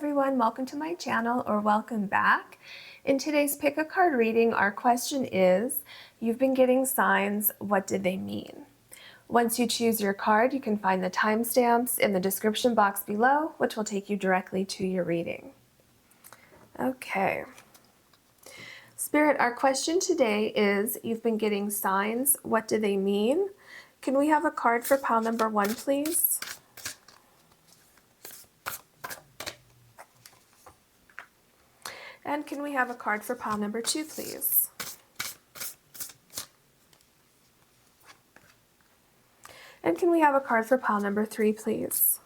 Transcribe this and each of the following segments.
everyone, welcome to my channel or welcome back. In today's pick a card reading, our question is, you've been getting signs, what did they mean? Once you choose your card, you can find the timestamps in the description box below, which will take you directly to your reading. Okay. Spirit, our question today is, you've been getting signs, what do they mean? Can we have a card for pile number 1, please? And can we have a card for pile number 2, please? And can we have a card for pile number 3, please?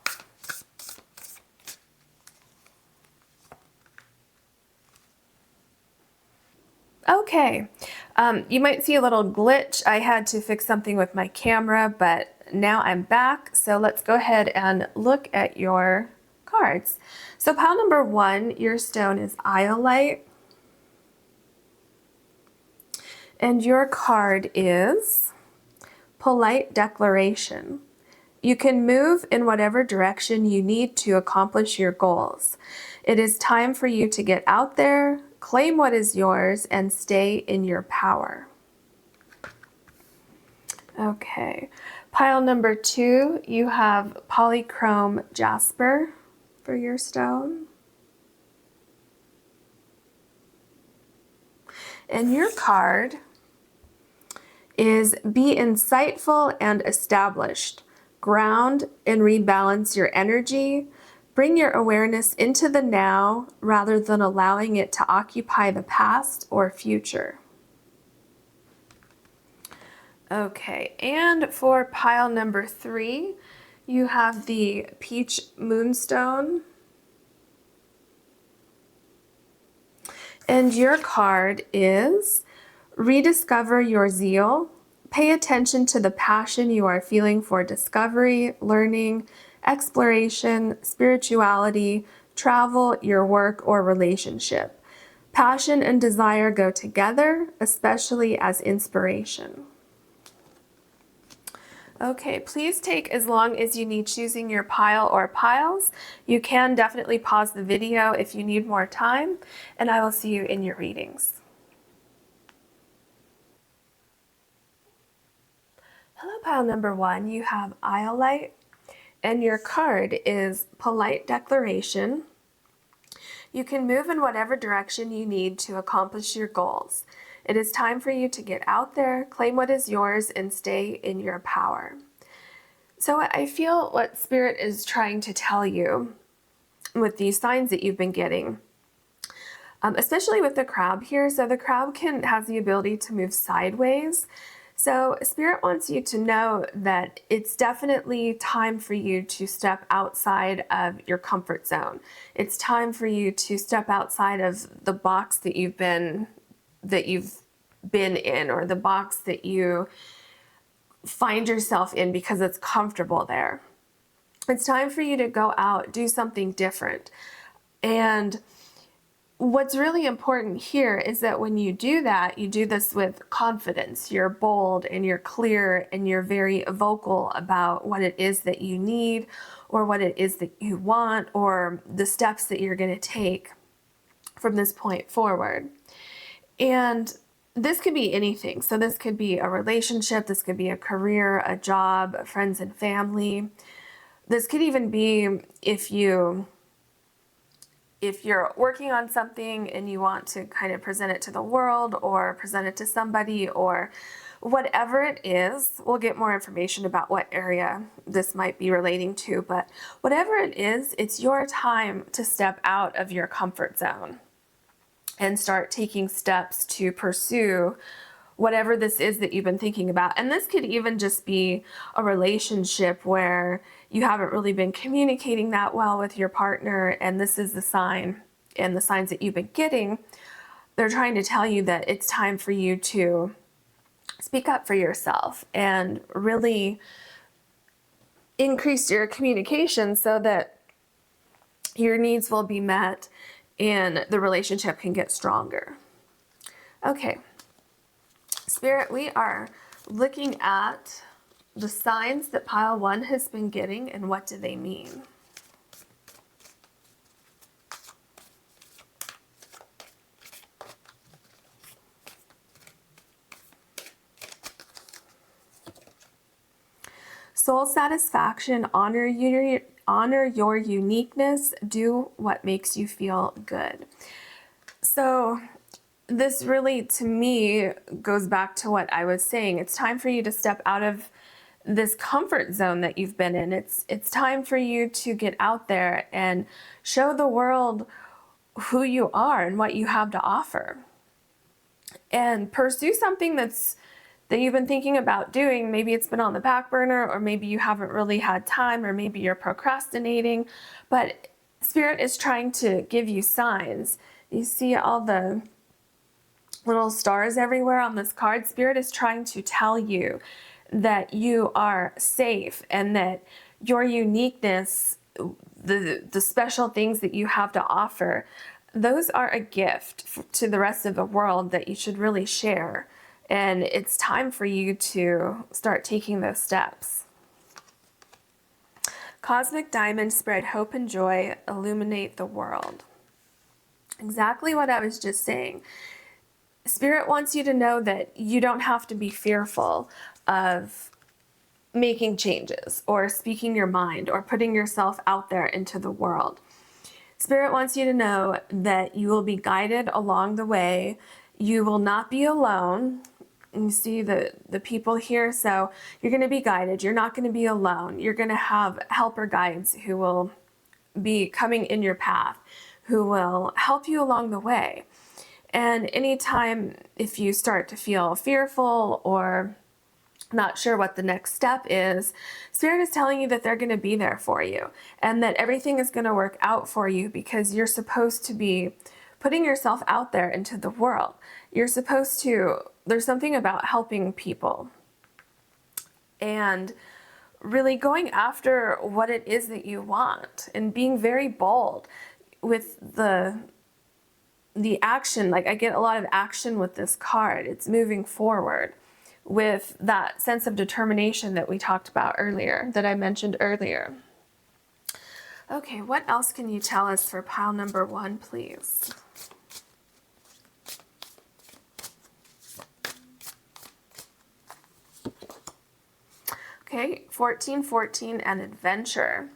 Okay, you might see a little glitch. I had to fix something with my camera, but now I'm back. So let's go ahead and look at your cards. So pile number 1, your stone is Iolite. And your card is Polite Declaration. You can move in whatever direction you need to accomplish your goals. It is time for you to get out there, claim what is yours, and stay in your power. Okay, pile number 2, you have Polychrome Jasper for your stone. And your card is be insightful and established. Ground and rebalance your energy. Bring your awareness into the now rather than allowing it to occupy the past or future. Okay, and for pile number 3, you have the Peach Moonstone. And your card is rediscover your zeal. Pay attention to the passion you are feeling for discovery, learning, exploration, spirituality, travel, your work, or relationship. Passion and desire go together, especially as inspiration. Okay, please take as long as you need choosing your pile or piles. You can definitely pause the video if you need more time, and I will see you in your readings. Hello, pile number 1. You have Iolite, and your card is Polite Declaration. You can move in whatever direction you need to accomplish your goals. It is time for you to get out there, claim what is yours, and stay in your power. So I feel what Spirit is trying to tell you with these signs that you've been getting, especially with the crab here. So the crab has the ability to move sideways. So Spirit wants you to know that it's definitely time for you to step outside of your comfort zone. It's time for you to step outside of the box that you've been in, or the box that you find yourself in because it's comfortable there. It's time for you to go out, do something different. And what's really important here is that when you do that, you do this with confidence. You're bold and you're clear and you're very vocal about what it is that you need or what it is that you want or the steps that you're going to take from this point forward. And this could be anything. So this could be a relationship, this could be a career, a job, friends and family. This could even be if you're working on something and you want to kind of present it to the world or present it to somebody or whatever it is. We'll get more information about what area this might be relating to, but whatever it is, it's your time to step out of your comfort zone and start taking steps to pursue whatever this is that you've been thinking about. And this could even just be a relationship where you haven't really been communicating that well with your partner, and this is the sign, and the signs that you've been getting, they're trying to tell you that it's time for you to speak up for yourself and really increase your communication so that your needs will be met and the relationship can get stronger. Okay, Spirit, we are looking at the signs that pile 1 has been getting and what do they mean. soul satisfaction, honor your uniqueness, do what makes you feel good. So this really, to me, goes back to what I was saying. It's time for you to step out of this comfort zone that you've been in. It's time for you to get out there and show the world who you are and what you have to offer. And pursue something that you've been thinking about doing. Maybe it's been on the back burner, or maybe you haven't really had time, or maybe you're procrastinating. But Spirit is trying to give you signs. You see all the little stars everywhere on this card. Spirit is trying to tell you that you are safe and that your uniqueness, the special things that you have to offer, those are a gift to the rest of the world that you should really share. And it's time for you to start taking those steps. Cosmic diamond, spread hope and joy, illuminate the world. Exactly what I was just saying. Spirit wants you to know that you don't have to be fearful of making changes or speaking your mind or putting yourself out there into the world. Spirit wants you to know that you will be guided along the way. You will not be alone. You see the people here, so you're going to be guided. You're not going to be alone. You're going to have helper guides who will be coming in your path, who will help you along the way. And anytime if you start to feel fearful or not sure what the next step is, Spirit is telling you that they're going to be there for you and that everything is going to work out for you, because you're supposed to be putting yourself out there into the world. You're supposed to, there's something about helping people and really going after what it is that you want and being very bold with the action. Like, I get a lot of action with this card. It's moving forward with that sense of determination that we talked about earlier, that I mentioned earlier. Okay, what else can you tell us for pile number 1, please? Okay, 1414 and adventure.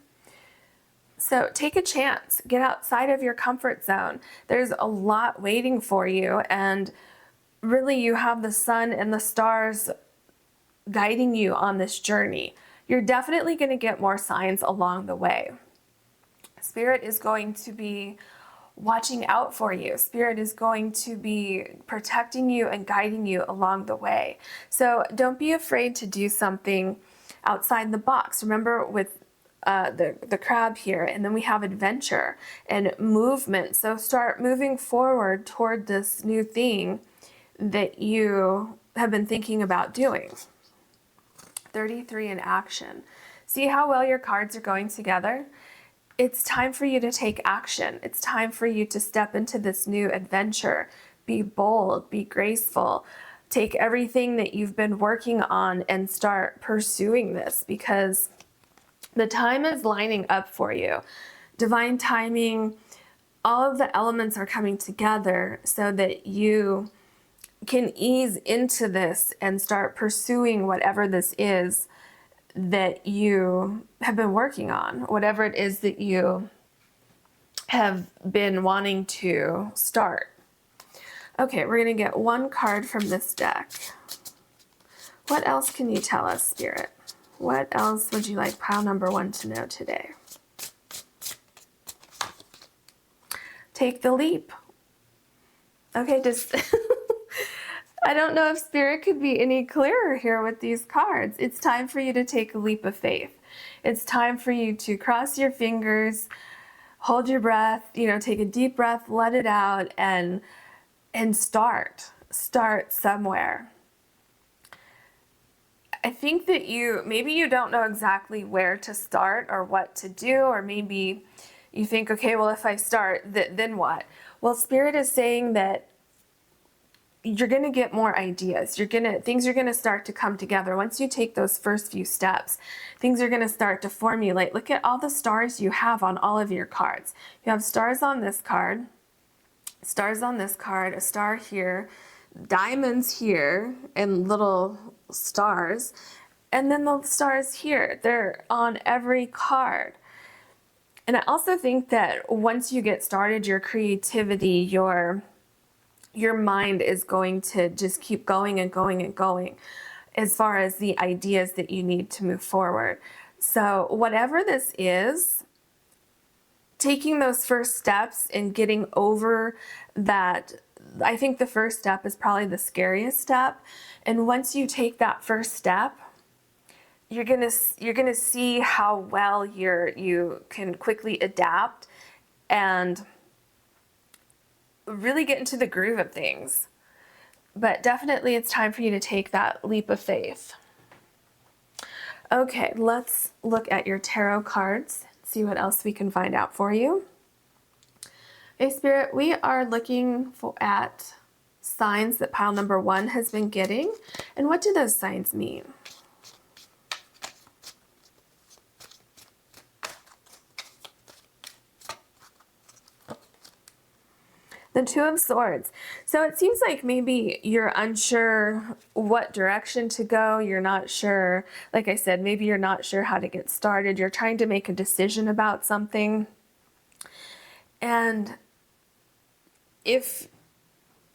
So take a chance, get outside of your comfort zone. There's a lot waiting for you, and really you have the sun and the stars guiding you on this journey. You're definitely going to get more signs along the way. Spirit is going to be watching out for you. Spirit is going to be protecting you and guiding you along the way. So don't be afraid to do something outside the box. Remember, with the crab here, and then we have adventure and movement. So start moving forward toward this new thing that you have been thinking about doing. 33 in action. See how well your cards are going together? It's time for you to take action. It's time for you to step into this new adventure. Be bold, be graceful. Take everything that you've been working on and start pursuing this, because the time is lining up for you. Divine timing, all of the elements are coming together so that you can ease into this and start pursuing whatever this is that you have been working on, whatever it is that you have been wanting to start. Okay, we're going to get 1 card from this deck. What else can you tell us, Spirit? What else would you like pile number 1 to know today? Take the leap. Okay, just I don't know if Spirit could be any clearer here with these cards. It's time for you to take a leap of faith. It's time for you to cross your fingers, hold your breath, take a deep breath, let it out, and start somewhere. I think that maybe you don't know exactly where to start or what to do, or maybe you think, okay, well, if I start, then what? Well, Spirit is saying that you're going to get more ideas. Things are going to start to come together. Once you take those first few steps, things are going to start to formulate. Look at all the stars you have on all of your cards. You have stars on this card, stars on this card, a star here, diamonds here, and little stars. And then the stars here, they're on every card. And I also think that once you get started, your creativity, your mind is going to just keep going and going and going as far as the ideas that you need to move forward. So whatever this is, taking those first steps and getting over that, I think the first step is probably the scariest step. And once you take that first step, you're gonna see how well you can quickly adapt and really get into the groove of things. But definitely it's time for you to take that leap of faith. Okay, let's look at your tarot cards, see what else we can find out for you. Okay, Spirit, we are looking at signs that pile number 1 has been getting. And what do those signs mean? The Two of Swords. So it seems like maybe you're unsure what direction to go. You're not sure, like I said, maybe you're not sure how to get started. You're trying to make a decision about something. And if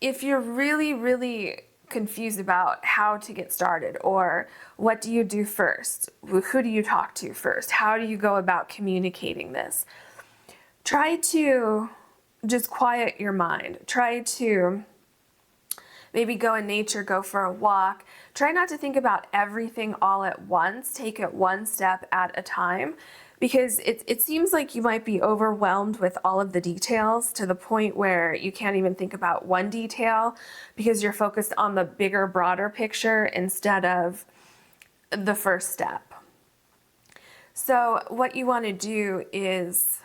you're really, really confused about how to get started, or what do you do first? Who do you talk to first? How do you go about communicating this? Try to just quiet your mind. Try to maybe go in nature, go for a walk. Try not to think about everything all at once. Take it one step at a time, because it seems like you might be overwhelmed with all of the details to the point where you can't even think about one detail because you're focused on the bigger, broader picture instead of the first step. So what you want to do is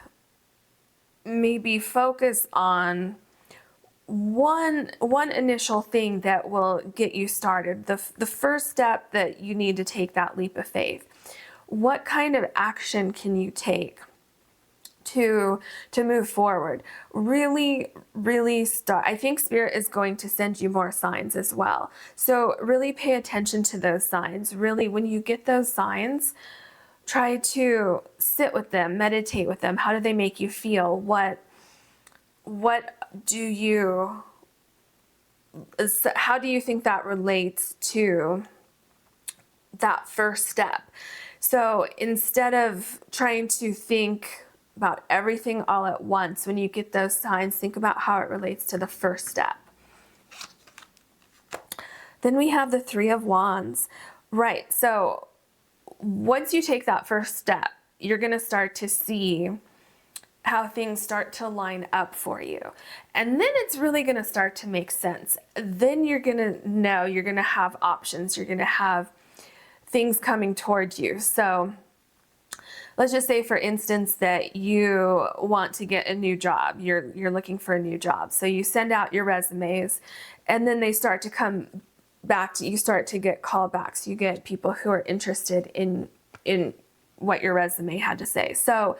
maybe focus on one initial thing that will get you started. The first step that you need to take that leap of faith. What kind of action can you take to move forward? Really, really start. I think Spirit is going to send you more signs as well. So really pay attention to those signs. Really, when you get those signs, try to sit with them, meditate with them. How do they make you feel? How do you think that relates to that first step? So instead of trying to think about everything all at once, when you get those signs, think about how it relates to the first step. Then we have the Three of Wands. Right, so once you take that first step, you're going to start to see how things start to line up for you. And then it's really going to start to make sense. Then you're going to know, you're going to have options. You're going to have things coming towards you. So let's just say, for instance, that you want to get a new job. You're looking for a new job. So you send out your resumes, and then they start to come back to you. Start to get callbacks. You get people who are interested in what your resume had to say. So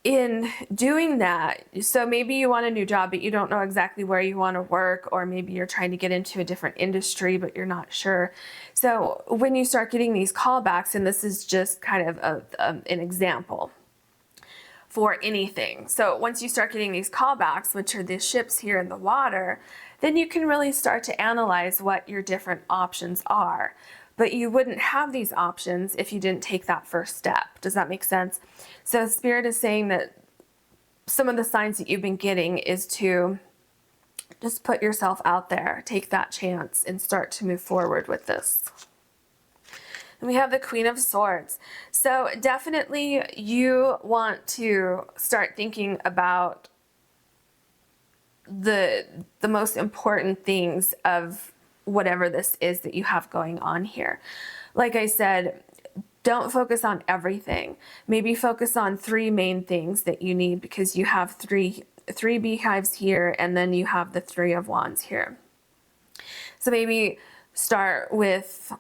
in doing that, so maybe you want a new job, but you don't know exactly where you want to work, or maybe you're trying to get into a different industry, but you're not sure. So when you start getting these callbacks, and this is just kind of an example for anything. So once you start getting these callbacks, which are the ships here in the water, then you can really start to analyze what your different options are. But you wouldn't have these options if you didn't take that first step. Does that make sense? So Spirit is saying that some of the signs that you've been getting is to just put yourself out there, take that chance, and start to move forward with this. And we have the Queen of Swords. So definitely you want to start thinking about the most important things of whatever this is that you have going on here. Like I said, don't focus on everything. Maybe focus on 3 main things that you need, because you have three beehives here, and then you have the Three of Wands here. So maybe start with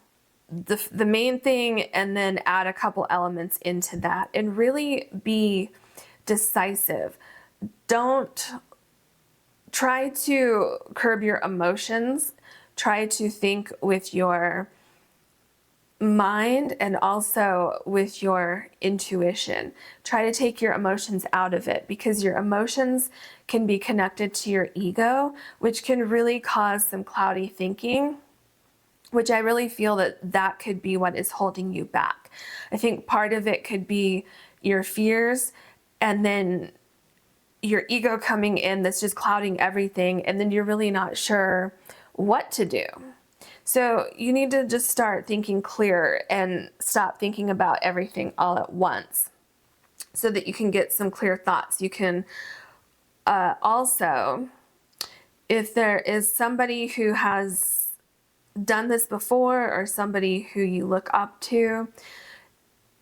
the main thing, and then add a couple elements into that, and really be decisive. Don't try to curb your emotions. Try to think with your mind and also with your intuition. Try to take your emotions out of it, because your emotions can be connected to your ego, which can really cause some cloudy thinking, which I really feel that could be what is holding you back. I think part of it could be your fears, and then your ego coming in that's just clouding everything, and then you're really not sure what to do. So you need to just start thinking clearer and stop thinking about everything all at once, so that you can get some clear thoughts. You can also, if there is somebody who has done this before, or somebody who you look up to,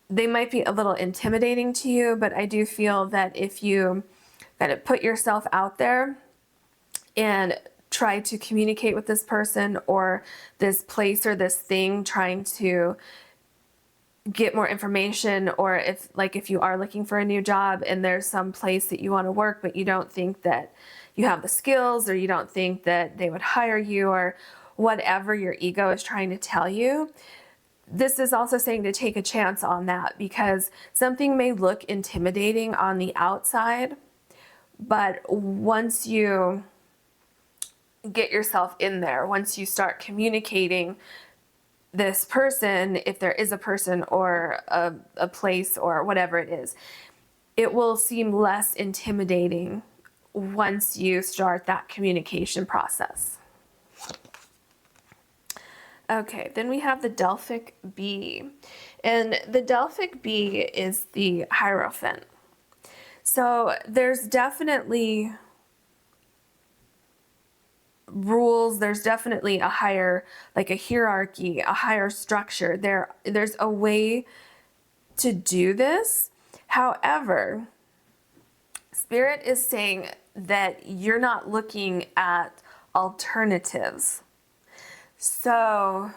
they might be a little intimidating to you, but I do feel that if you put yourself out there and try to communicate with this person or this place or this thing, trying to get more information, or if you are looking for a new job and there's some place that you want to work, but you don't think that you have the skills, or you don't think that they would hire you, or whatever your ego is trying to tell you, this is also saying to take a chance on that, because something may look intimidating on the outside, but once you get yourself in there, once you start communicating this person, if there is a person or a place or whatever it is, it will seem less intimidating once you start that communication process. Okay, then we have the Delphic bee. And the Delphic bee is the Hierophant. So there's definitely rules, there's definitely a higher, like a hierarchy, a higher structure. There's a way to do this. However, Spirit is saying that you're not looking at alternatives. So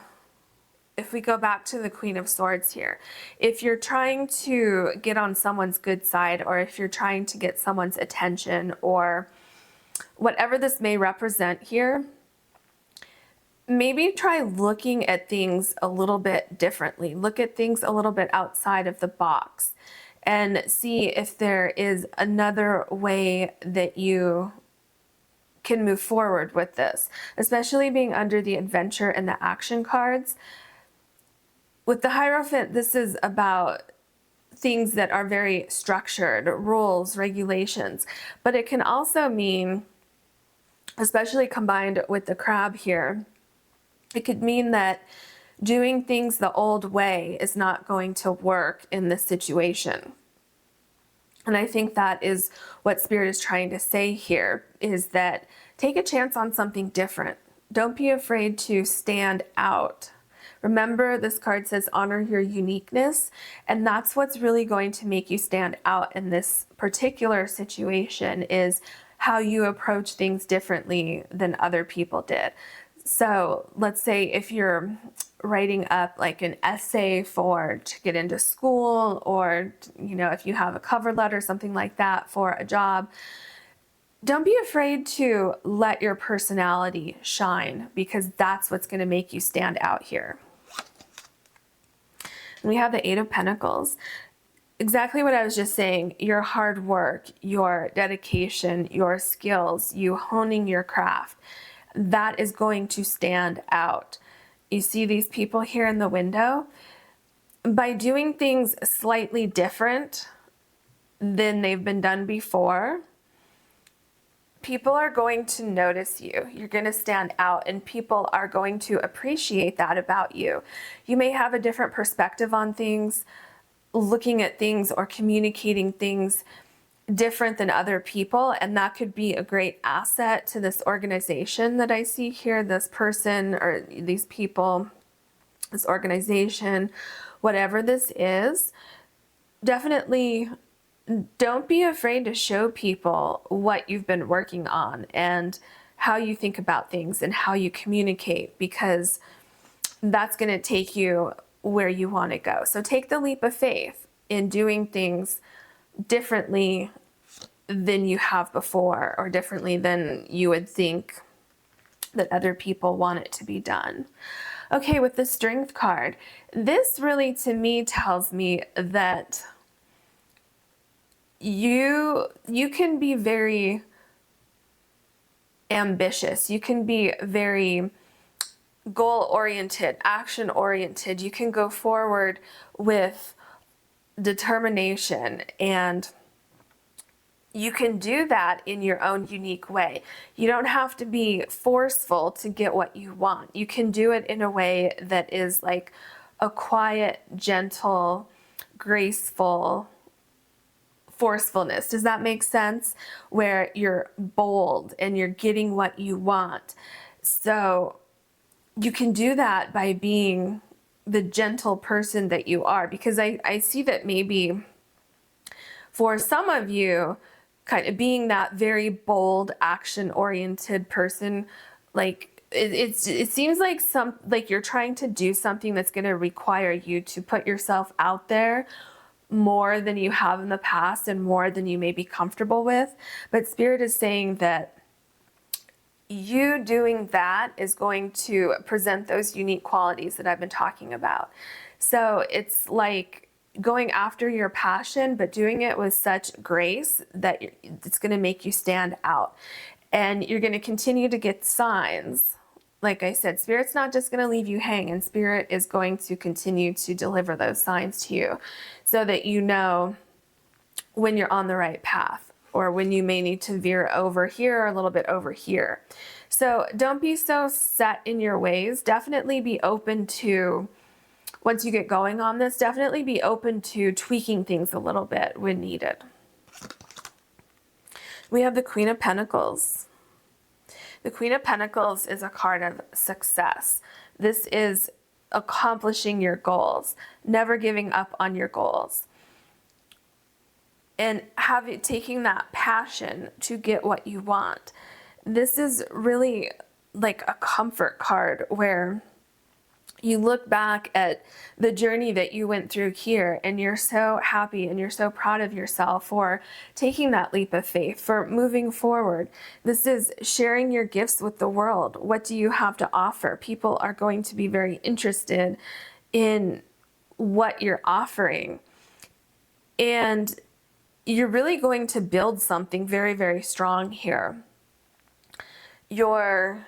if we go back to the Queen of Swords here, if you're trying to get on someone's good side, or if you're trying to get someone's attention, or whatever this may represent here, maybe try looking at things a little bit differently. Look at things a little bit outside of the box and see if there is another way that you can move forward with this, especially being under the adventure and the action cards. With the Hierophant, this is about things that are very structured, rules, regulations, but it can also mean, especially combined with the crab here, it could mean that doing things the old way is not going to work in this situation. And I think that is what Spirit is trying to say here, is that take a chance on something different. Don't be afraid to stand out. Remember, this card says honor your uniqueness, and that's what's really going to make you stand out in this particular situation, is how you approach things differently than other people did. So let's say if you're writing up like an essay to get into school, or if you have a cover letter, something like that for a job, don't be afraid to let your personality shine, because that's what's going to make you stand out here. And we have the Eight of Pentacles. Exactly what I was just saying. Your hard work, your dedication, your skills, you honing your craft, that is going to stand out. You see these people here in the window? By doing things slightly different than they've been done before, people are going to notice you. You're going to stand out, and people are going to appreciate that about you. You may have a different perspective on things, looking at things or communicating things different than other people, and that could be a great asset to this organization that I see here, this person or these people, this organization, whatever this is. Definitely don't be afraid to show people what you've been working on and how you think about things and how you communicate, because that's going to take you where you want to go. So take the leap of faith in doing things differently than you have before, or differently than you would think that other people want it to be done. Okay, with the Strength card, this really to me tells me that you can be very ambitious. You can be very goal-oriented, action-oriented. You can go forward with determination, and you can do that in your own unique way. You don't have to be forceful to get what you want. You can do it in a way that is like a quiet, gentle, graceful forcefulness. Does that make sense? Where you're bold and you're getting what you want. So you can do that by being the gentle person that you are, because I see that maybe for some of you, kind of being that very bold, action-oriented person, like it seems like you're trying to do something that's going to require you to put yourself out there more than you have in the past and more than you may be comfortable with. But Spirit is saying that you doing that is going to present those unique qualities that I've been talking about. So it's like going after your passion, but doing it with such grace that it's going to make you stand out. And you're going to continue to get signs. Like I said, Spirit's not just going to leave you hanging. Spirit is going to continue to deliver those signs to you so that you know when you're on the right path, or when you may need to veer over here or a little bit over here. So don't be so set in your ways. Definitely be open to, once you get going on this, definitely be open to tweaking things a little bit when needed. We have the Queen of Pentacles. The Queen of Pentacles is a card of success. This is accomplishing your goals, never giving up on your goals, and taking that passion to get what you want. This is really like a comfort card where you look back at the journey that you went through here and you're so happy and you're so proud of yourself for taking that leap of faith, for moving forward. This is sharing your gifts with the world. What do you have to offer? People are going to be very interested in what you're offering. And you're really going to build something very, very strong here. Your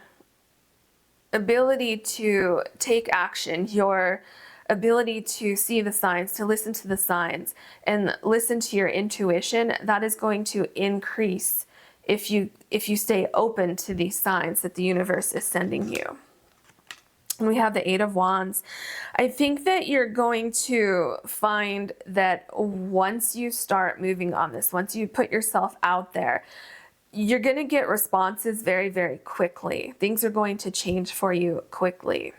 ability to take action, your ability to see the signs, to listen to the signs, and listen to your intuition, that is going to increase if you stay open to these signs that the universe is sending you. And we have the Eight of Wands. I think that you're going to find that once you start moving on this, once you put yourself out there, you're going to get responses very, very quickly. Things are going to change for you quickly.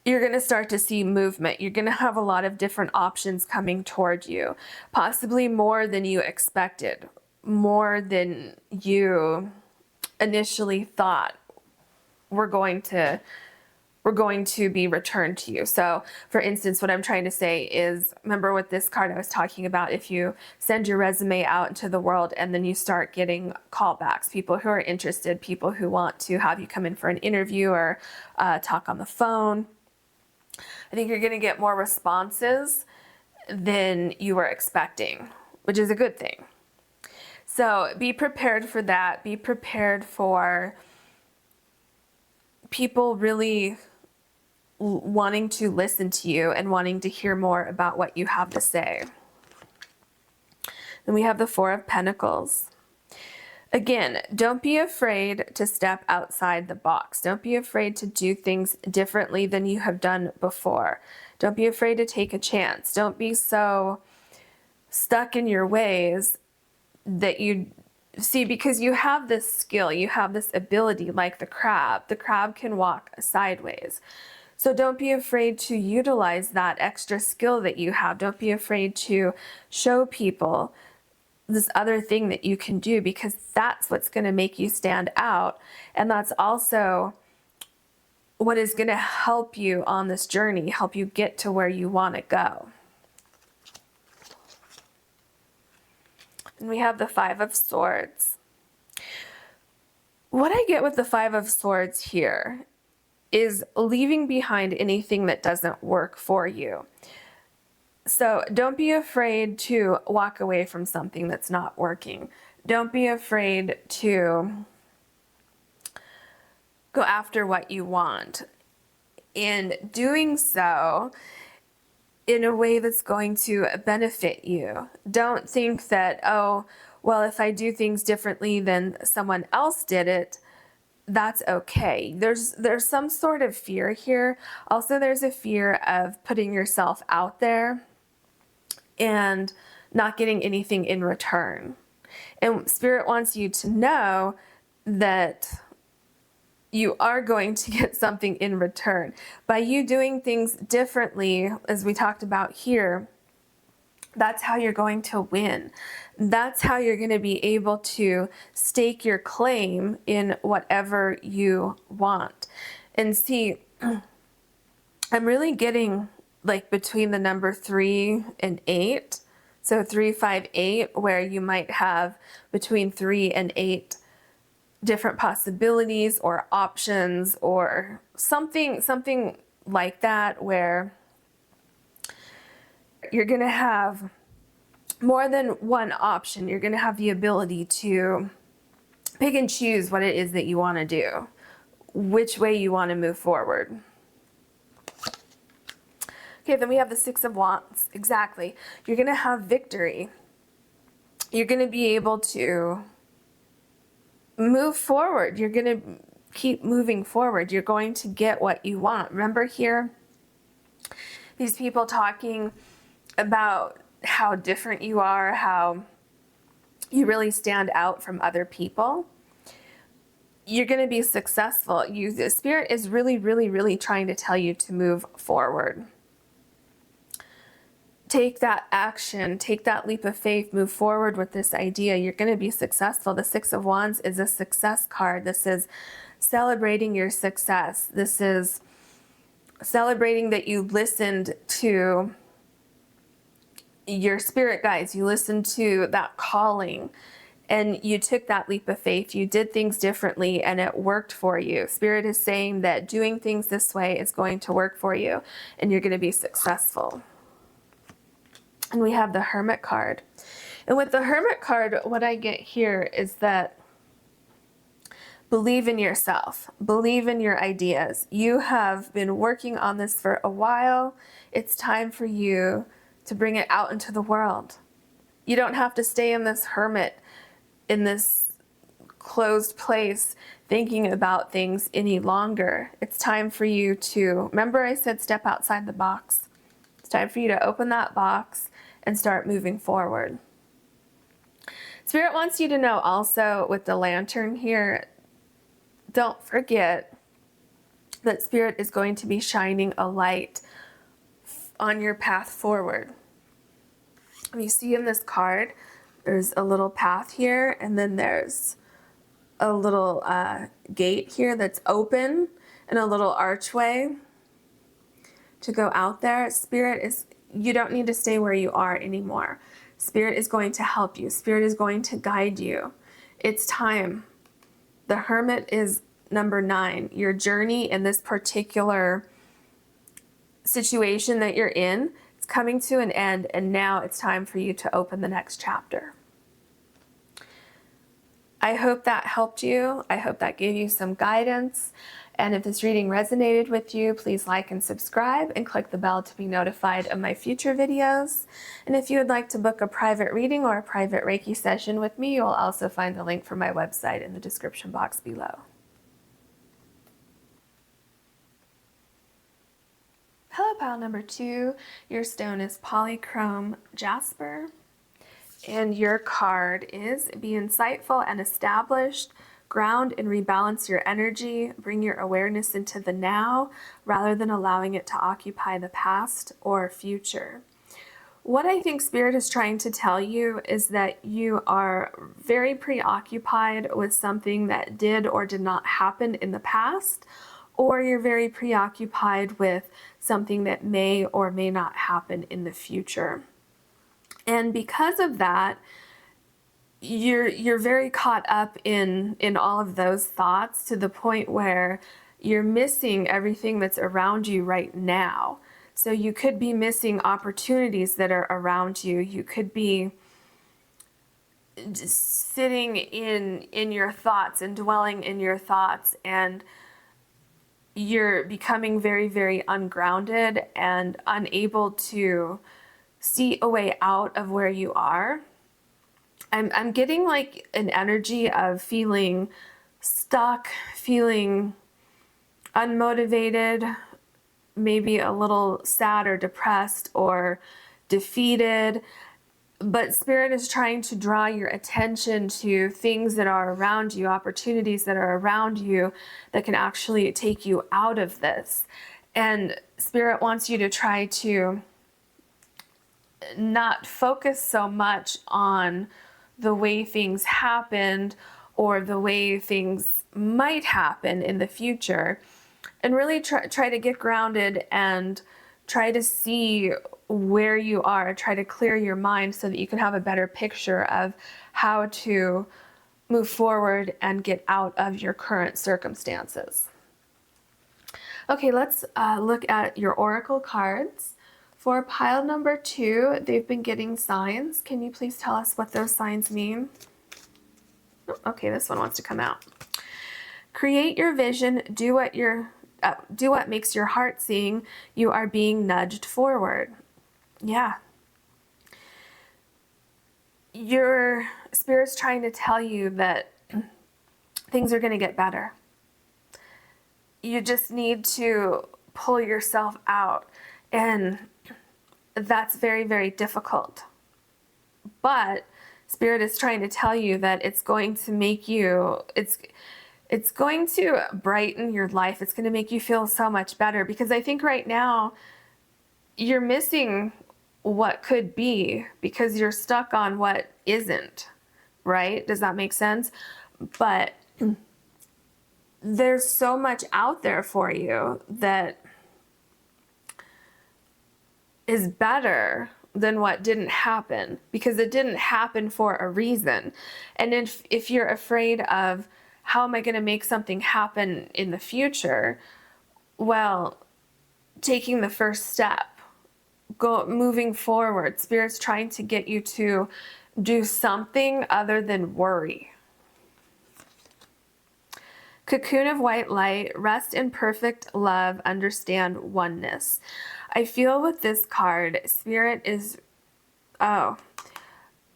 You're going to start to see movement. You're going to have a lot of different options coming toward you, possibly more than you expected, more than you initially thought were going to be returned to you. So for instance, what I'm trying to say is, remember with this card I was talking about, if you send your resume out into the world and then you start getting callbacks, people who are interested, people who want to have you come in for an interview or talk on the phone, I think you're going to get more responses than you were expecting, which is a good thing. So be prepared for that. Be prepared for people really wanting to listen to you and wanting to hear more about what you have to say. Then we have the Four of Pentacles. Again, don't be afraid to step outside the box. Don't be afraid to do things differently than you have done before. Don't be afraid to take a chance. Don't be so stuck in your ways that you see, because you have this skill, you have this ability like the crab. The crab can walk sideways. So don't be afraid to utilize that extra skill that you have. Don't be afraid to show people this other thing that you can do, because that's what's going to make you stand out. And that's also what is going to help you on this journey, help you get to where you want to go. And we have the Five of Swords. What I get with the Five of Swords here is leaving behind anything that doesn't work for you. So don't be afraid to walk away from something that's not working. Don't be afraid to go after what you want. In doing so, in a way that's going to benefit you. Don't think that, oh, well, if I do things differently than someone else did it, that's okay. There's some sort of fear here. Also, there's a fear of putting yourself out there and not getting anything in return. And Spirit wants you to know that you are going to get something in return. By you doing things differently, as we talked about here, that's how you're going to win. That's how you're going to be able to stake your claim in whatever you want. And see, I'm really getting like between the number 3 and 8. So 3, 5, 8, where you might have between 3 and 8 different possibilities or options or something like that, where you're going to have more than one option. You're going to have the ability to pick and choose what it is that you want to do, which way you want to move forward. Okay, then we have the 6 of Wands. Exactly. You're going to have victory. You're going to be able to move forward. You're going to keep moving forward. You're going to get what you want. Remember here, these people talking about how different you are, how you really stand out from other people. You're going to be successful. The Spirit is really, really, really trying to tell you to move forward. Take that action, take that leap of faith, move forward with this idea. You're going to be successful. The 6 of Wands is a success card. This is celebrating your success. This is celebrating that you listened to your spirit guides. You listened to that calling and you took that leap of faith. You did things differently and it worked for you. Spirit is saying that doing things this way is going to work for you and you're going to be successful. And we have the Hermit card. And with the Hermit card, what I get here is that believe in yourself. Believe in your ideas. You have been working on this for a while. It's time for you to bring it out into the world. You don't have to stay in this hermit, in this closed place, thinking about things any longer. It's time for you to, remember I said step outside the box. It's time for you to open that box and start moving forward. Spirit wants you to know also with the lantern here, don't forget that Spirit is going to be shining a light on your path forward. You see in this card, there's a little path here, and then there's a little gate here that's open and a little archway to go out there. Spirit is, you don't need to stay where you are anymore. Spirit is going to help you. Spirit is going to guide you. It's time. The Hermit is number 9. Your journey in this particular situation that you're in, it's coming to an end, and now it's time for you to open the next chapter. I hope that helped you. I hope that gave you some guidance. And if this reading resonated with you, please like and subscribe and click the bell to be notified of my future videos. And if you would like to book a private reading or a private Reiki session with me, you'll also find the link for my website in the description box below. Pillow pile number 2, your stone is Polychrome Jasper. And your card is be insightful and established. Ground and rebalance your energy. Bring your awareness into the now rather than allowing it to occupy the past or future. What I think Spirit is trying to tell you is that you are very preoccupied with something that did or did not happen in the past, or you're very preoccupied with something that may or may not happen in the future. And because of that, you're very caught up in all of those thoughts to the point where you're missing everything that's around you right now. So you could be missing opportunities that are around you. You could be just sitting in your thoughts and dwelling in your thoughts, and you're becoming very, very ungrounded and unable to see a way out of where you are. I'm getting like an energy of feeling stuck, feeling unmotivated, maybe a little sad or depressed or defeated. But Spirit is trying to draw your attention to things that are around you, opportunities that are around you that can actually take you out of this. And Spirit wants you to try to not focus so much on the way things happened or the way things might happen in the future, and really try to get grounded and try to see where you are. Try to clear your mind so that you can have a better picture of how to move forward and get out of your current circumstances. Okay, let's look at your oracle cards. For pile number 2, they've been getting signs. Can you please tell us what those signs mean? Oh, okay, this one wants to come out. Create your vision, do what makes your heart sing. You are being nudged forward. Yeah. Your Spirit's trying to tell you that things are going to get better. You just need to pull yourself out, and that's very, very difficult. But Spirit is trying to tell you that it's going to make you, it's going to brighten your life. It's going to make you feel so much better, because I think right now you're missing what could be because you're stuck on what isn't, right? Does that make sense? But there's so much out there for you that is better than what didn't happen, because it didn't happen for a reason. And if you're afraid of, how am I going to make something happen in the future? Well, taking the first step, moving forward. Spirit's trying to get you to do something other than worry. Cocoon of white light, rest in perfect love, understand oneness. I feel with this card, Spirit is,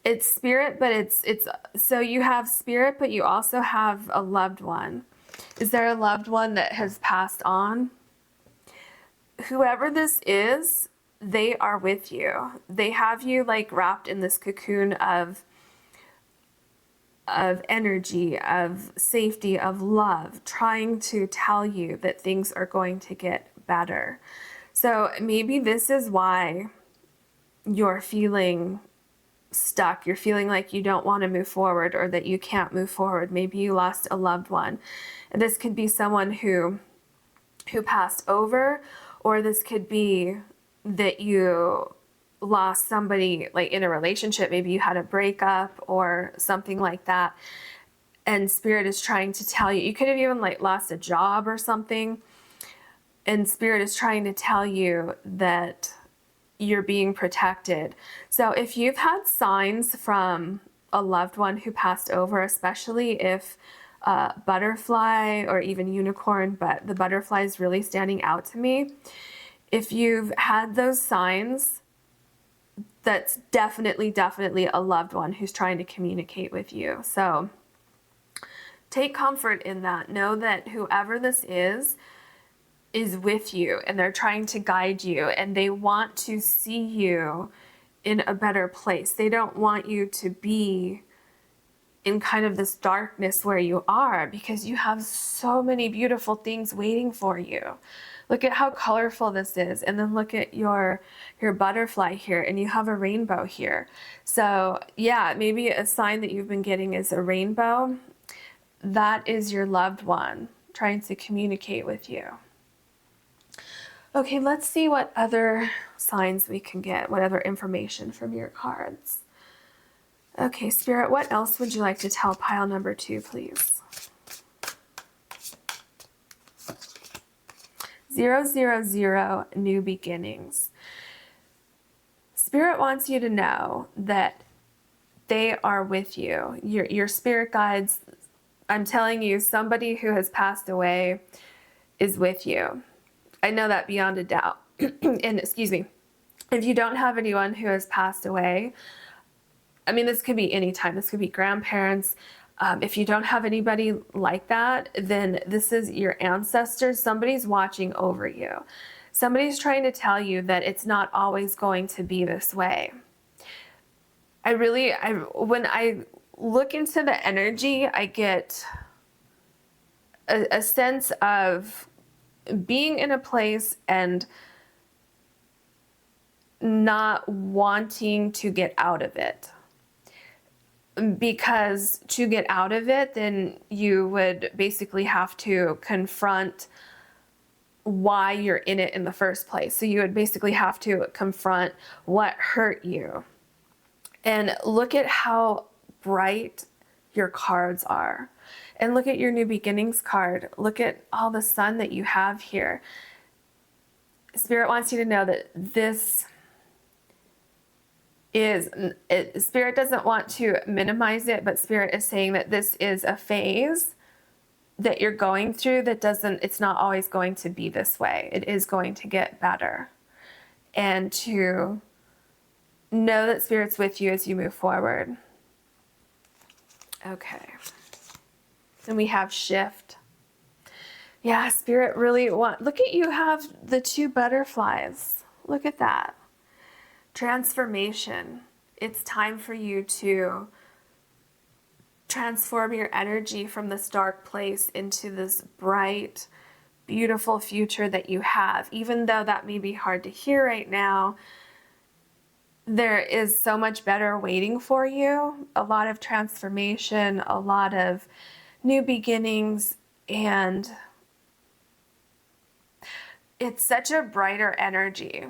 it's Spirit, but it's so you have Spirit, but you also have a loved one. Is there a loved one that has passed on? Whoever this is, they are with you. They have you like wrapped in this cocoon of energy, of safety, of love, trying to tell you that things are going to get better. So maybe this is why you're feeling stuck. You're feeling like you don't want to move forward, or that you can't move forward. Maybe you lost a loved one. And this could be someone who passed over, or this could be that you lost somebody like in a relationship. Maybe you had a breakup or something like that. And Spirit is trying to tell you, you could have even like lost a job or something. And Spirit is trying to tell you that you're being protected. So if you've had signs from a loved one who passed over, especially if butterfly or even unicorn, but the butterfly is really standing out to me. If you've had those signs, that's definitely a loved one who's trying to communicate with you. So take comfort in that. Know that whoever this is with you, and they're trying to guide you, and they want to see you in a better place. They don't want you to be in kind of this darkness where you are, because you have so many beautiful things waiting for you. Look at how colorful this is, and then look at your butterfly here, and you have a rainbow here. So yeah, maybe a sign that you've been getting is a rainbow. That is your loved one trying to communicate with you. Okay, let's see what other signs we can get, what other information from your cards. Okay, Spirit, what else would you like to tell pile number 2, please? 000, new beginnings. Spirit wants you to know that they are with you. Your spirit guides, I'm telling you, somebody who has passed away is with you. I know that beyond a doubt. And excuse me, if you don't have anyone who has passed away, I mean, this could be any time. This could be grandparents. If you don't have anybody like that, then this is your ancestors. Somebody's watching over you. Somebody's trying to tell you that it's not always going to be this way. When I look into the energy, I get a sense of being in a place and not wanting to get out of it. Because to get out of it, then you would basically have to confront why you're in it in the first place. So you would basically have to confront what hurt you. And look at how bright your cards are. And look at your new beginnings card. Look at all the sun that you have here. Spirit wants you to know that this Spirit doesn't want to minimize it, but Spirit is saying that this is a phase that you're going through it's not always going to be this way. It is going to get better. And to know that Spirit's with you as you move forward. Okay. And we have shift. Yeah, Spirit really look at you have the 2 butterflies. Look at that. Transformation. It's time for you to transform your energy from this dark place into this bright, beautiful future that you have. Even though that may be hard to hear right now, there is so much better waiting for you. A lot of transformation, a lot of new beginnings, and it's such a brighter energy.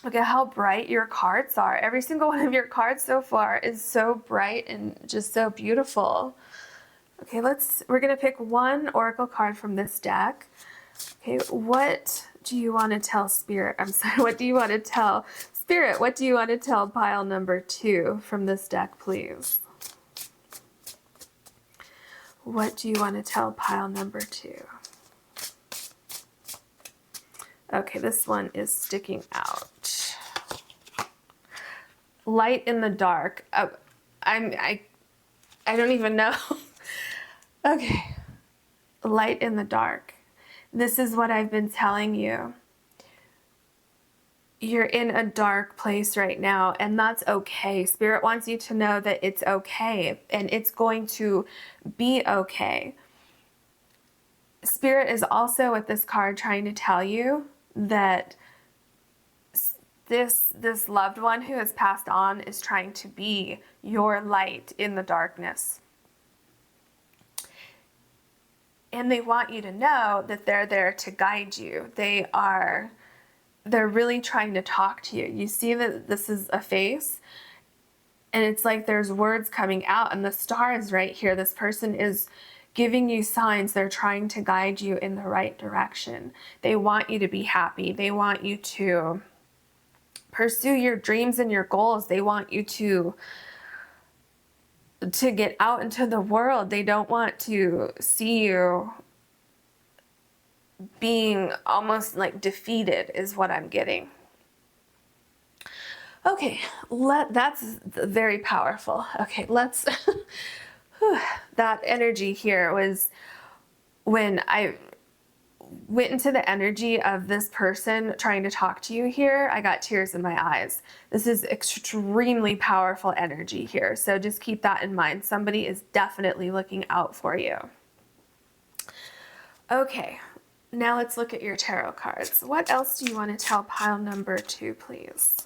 Look at how bright your cards are. Every single one of your cards so far is so bright and just so beautiful. Okay, we're gonna pick one oracle card from this deck. Okay, what do you want to tell Spirit? I'm sorry, what do you want to tell Spirit? What do you want to tell pile number 2 from this deck, please? What do you want to tell pile number 2? Okay, this one is sticking out. Light in the dark. I don't even know. Okay. Light in the dark. This is what I've been telling you. You're in a dark place right now, and that's okay. Spirit wants you to know that it's okay, and it's going to be okay. Spirit is also with this card trying to tell you that this loved one who has passed on is trying to be your light in the darkness. And they want you to know that they're there to guide you. They're really trying to talk to you. You see that this is a face, and it's like there's words coming out, and the star is right here. This person is giving you signs. They're trying to guide you in the right direction. They want you to be happy. They want you to pursue your dreams and your goals. They want you to get out into the world. They don't want to see you being almost like defeated, is what I'm getting. Okay, that's very powerful. Okay, let's that energy here was when I went into the energy of this person trying to talk to you here, I got tears in my eyes. This is extremely powerful energy here. So just keep that in mind. Somebody is definitely looking out for you. Okay, now let's look at your tarot cards. What else do you want to tell pile number 2, please?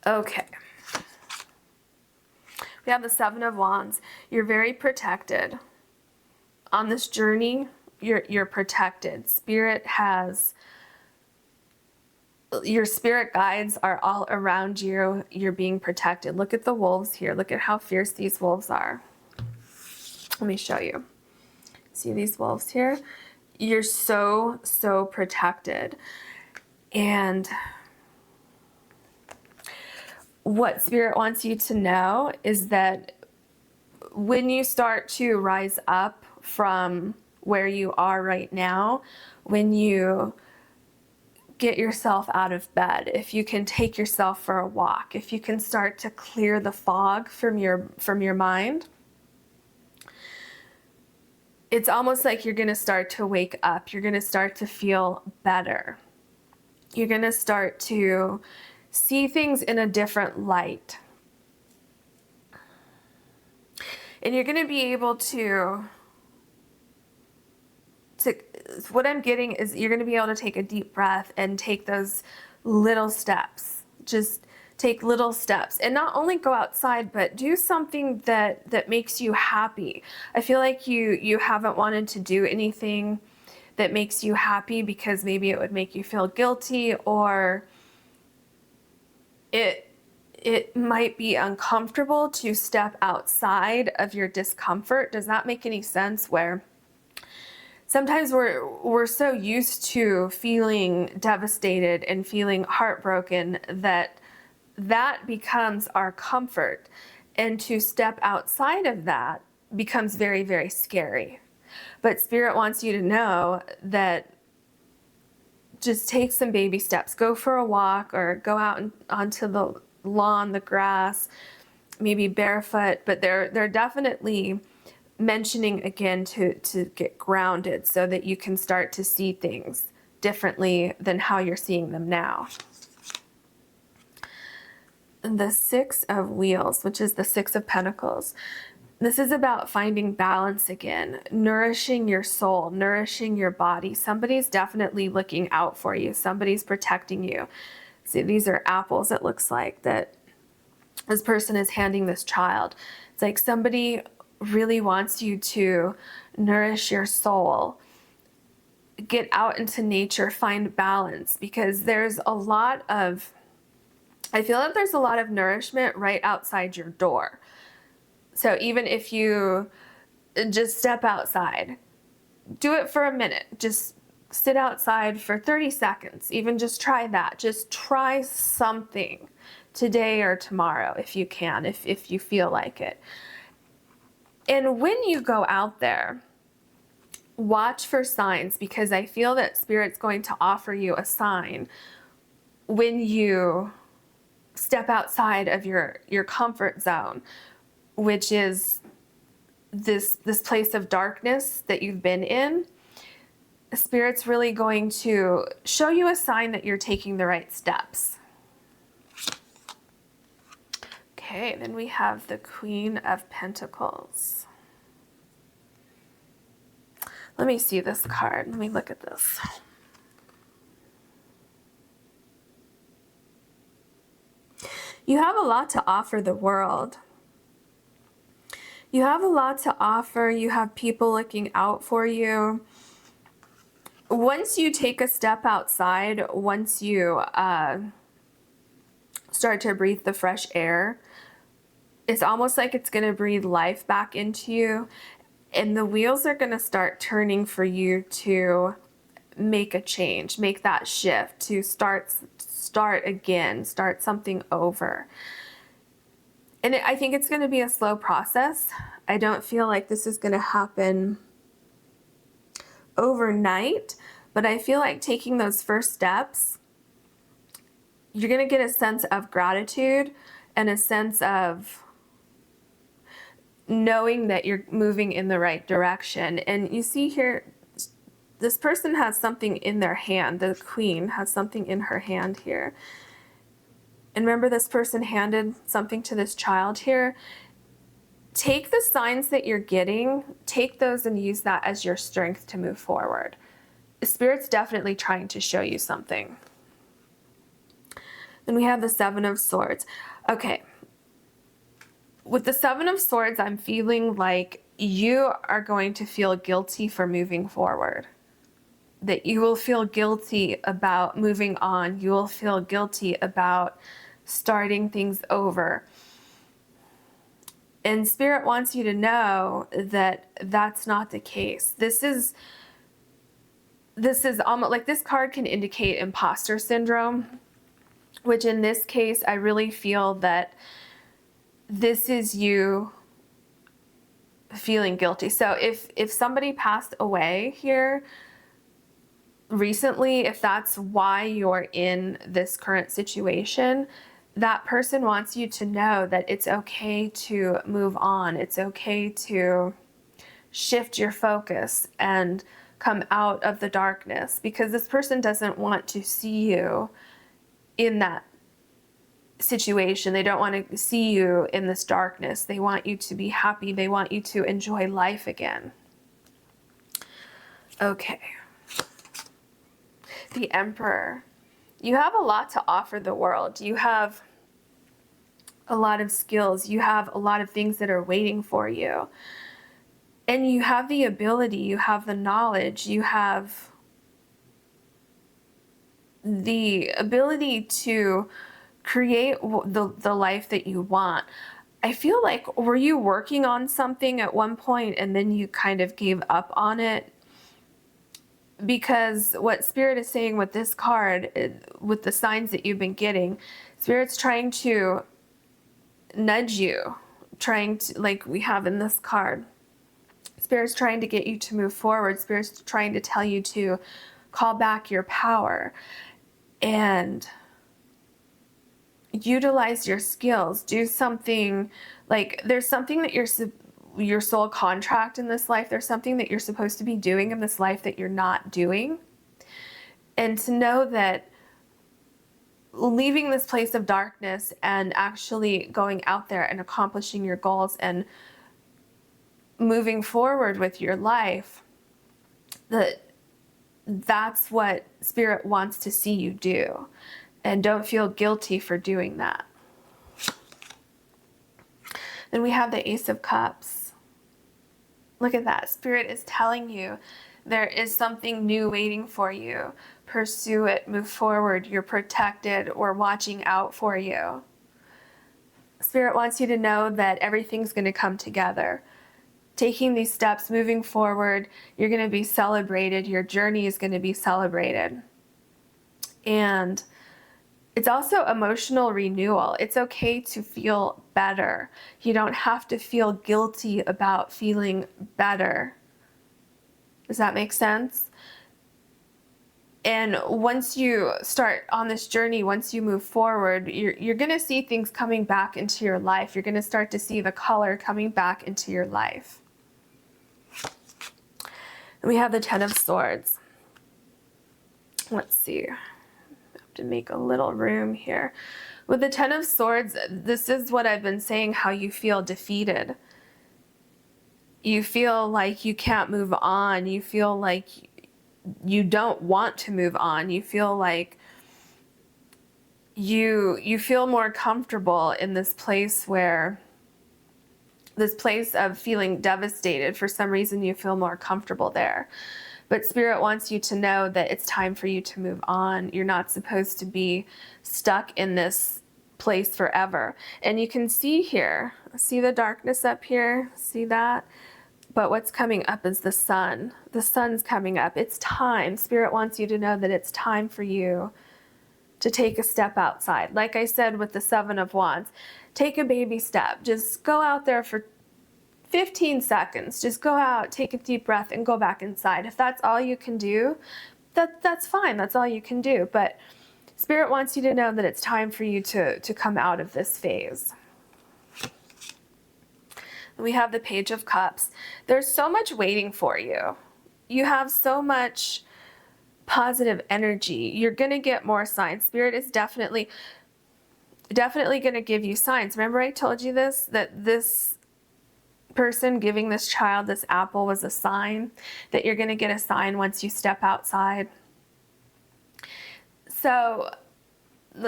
Okay. We have the 7 of Wands. You're very protected. On this journey, you're protected. Spirit has Your spirit guides are all around you. You're being protected. Look at the wolves here. Look at how fierce these wolves are. Let me show you. See these wolves here? You're so, so protected. And what Spirit wants you to know is that when you start to rise up from where you are right now, when you get yourself out of bed, if you can take yourself for a walk, if you can start to clear the fog from your mind, it's almost like you're going to start to wake up. You're going to start to feel better. You're going to start to see things in a different light. And you're going to be able to what I'm getting is you're going to be able to take a deep breath and take those little steps. Just take little steps and not only go outside, but do something that makes you happy. I feel like you haven't wanted to do anything that makes you happy because maybe it would make you feel guilty, or it might be uncomfortable to step outside of your discomfort. Does that make any sense? Where sometimes we're so used to feeling devastated and feeling heartbroken that becomes our comfort. And to step outside of that becomes very, very scary. But Spirit wants you to know that just take some baby steps. Go for a walk or go out onto the lawn, the grass, maybe barefoot. But they're definitely mentioning again to get grounded so that you can start to see things differently than how you're seeing them now. The Six of Wheels, which is the Six of Pentacles. This is about finding balance again, nourishing your soul, nourishing your body. Somebody's definitely looking out for you. Somebody's protecting you. See, these are apples, it looks like, that this person is handing this child. It's like somebody really wants you to nourish your soul, get out into nature, find balance, because there's a lot of, I feel like there's a lot of nourishment right outside your door. So even if you just step outside, do it for a minute, just sit outside for 30 seconds, even just try that. Just try something today or tomorrow if you can, if you feel like it. And when you go out there, watch for signs, because I feel that Spirit's going to offer you a sign when you step outside of your comfort zone, which is this place of darkness that you've been in. Spirit's really going to show you a sign that you're taking the right steps. Okay, then we have the Queen of Pentacles. Let me see this card. Let me look at this. You have a lot to offer the world. You have a lot to offer. You have people looking out for you. Once you take a step outside, once you start to breathe the fresh air, it's almost like it's going to breathe life back into you. And the wheels are going to start turning for you to make a change, make that shift, to start again, start something over. And I think it's going to be a slow process. I don't feel like this is going to happen overnight, but I feel like taking those first steps, you're going to get a sense of gratitude and a sense of knowing that you're moving in the right direction. And you see here, this person has something in their hand. The Queen has something in her hand here. And remember, this person handed something to this child here. Take the signs that you're getting, take those and use that as your strength to move forward. The Spirit's definitely trying to show you something. Then we have the Seven of Swords. Okay. With the Seven of Swords, I'm feeling like you are going to feel guilty for moving forward. that you will feel guilty about moving on. You will feel guilty about starting things over. And Spirit wants you to know that that's not the case. This is almost like this card can indicate imposter syndrome, which in this case, I really feel that this is you feeling guilty. So if somebody passed away here recently, if that's why you're in this current situation, that person wants you to know that it's okay to move on. It's okay to shift your focus and come out of the darkness, because this person doesn't want to see you in that situation. They don't want to see you in this darkness. They want you to be happy. They want you to enjoy life again. Okay. The Emperor. You have a lot to offer the world. You have a lot of skills. You have a lot of things that are waiting for you. And you have the ability, you have the knowledge, you have the ability to create the life that you want. I feel like, were you working on something at one point and then you kind of gave up on it? Because what Spirit is saying with this card, with the signs that you've been getting, Spirit's trying to nudge you, trying to, like we have in this card, Spirit's trying to get you to move forward. Spirit's trying to tell you to call back your power and utilize your skills. Do something, like there's something that your soul contract in this life. There's something that you're supposed to be doing in this life that you're not doing. And to know that leaving this place of darkness and actually going out there and accomplishing your goals and moving forward with your life, that's what Spirit wants to see you do. And don't feel guilty for doing that. Then we have the Ace of Cups. Look at that. Spirit is telling you there is something new waiting for you. Pursue it. Move forward. You're protected. We're watching out for you. Spirit wants you to know that everything's going to come together. Taking these steps, moving forward, you're going to be celebrated. Your journey is going to be celebrated. And it's also emotional renewal. It's okay to feel better. You don't have to feel guilty about feeling better. Does that make sense? And once you start on this journey, once you move forward, you're going to see things coming back into your life. You're going to start to see the color coming back into your life. And we have the Ten of Swords. Let's see. To make a little room here. With the Ten of Swords, this is what I've been saying, how you feel defeated. You feel like you can't move on. You feel like you don't want to move on. You feel like you feel more comfortable in this place of feeling devastated. For some reason, you feel more comfortable there. But Spirit wants you to know that it's time for you to move on. You're not supposed to be stuck in this place forever. And you can see here, see the darkness up here? See that? But what's coming up is the sun. The sun's coming up. It's time. Spirit wants you to know that it's time for you to take a step outside. Like I said with the Seven of Wands, take a baby step. Just go out there for 15 seconds. Just go out, take a deep breath, and go back inside. If that's all you can do, that's fine. That's all you can do. But Spirit wants you to know that it's time for you to come out of this phase. We have the Page of Cups. There's so much waiting for you. You have so much positive energy. You're going to get more signs. Spirit is definitely going to give you signs. Remember I told you this, that this person giving this child this apple was a sign, that you're going to get a sign once you step outside. So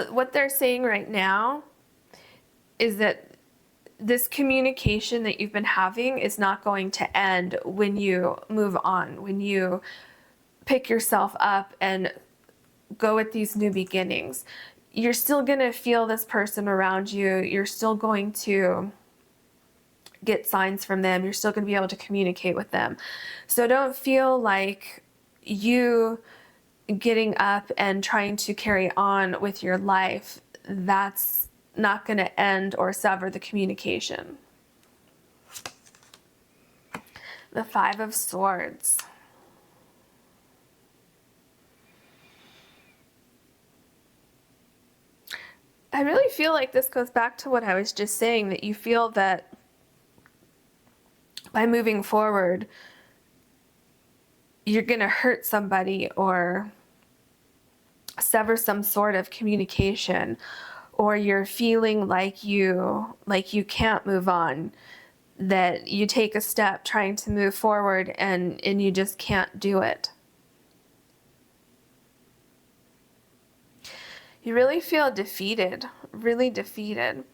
what they're saying right now is that this communication that you've been having is not going to end when you move on, when you pick yourself up and go with these new beginnings. You're still going to feel this person around you. You're still going to get signs from them. You're still going to be able to communicate with them. So don't feel like you getting up and trying to carry on with your life, that's not going to end or sever the communication. The Five of Swords. I really feel like this goes back to what I was just saying, that you feel that by moving forward, you're going to hurt somebody or sever some sort of communication, or you're feeling like you can't move on, that you take a step trying to move forward and you just can't do it. You really feel defeated, really defeated.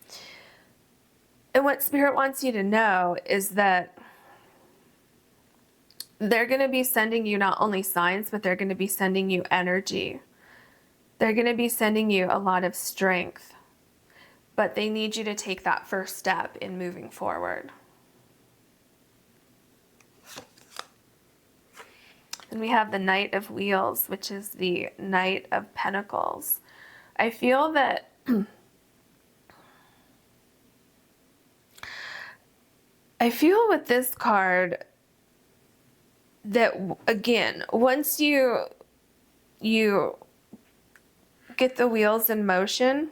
And what Spirit wants you to know is that they're going to be sending you not only signs, but they're going to be sending you energy. They're going to be sending you a lot of strength, but they need you to take that first step in moving forward. And we have the Knight of Wheels, which is the Knight of Pentacles. I feel that with this card that, again, once you get the wheels in motion,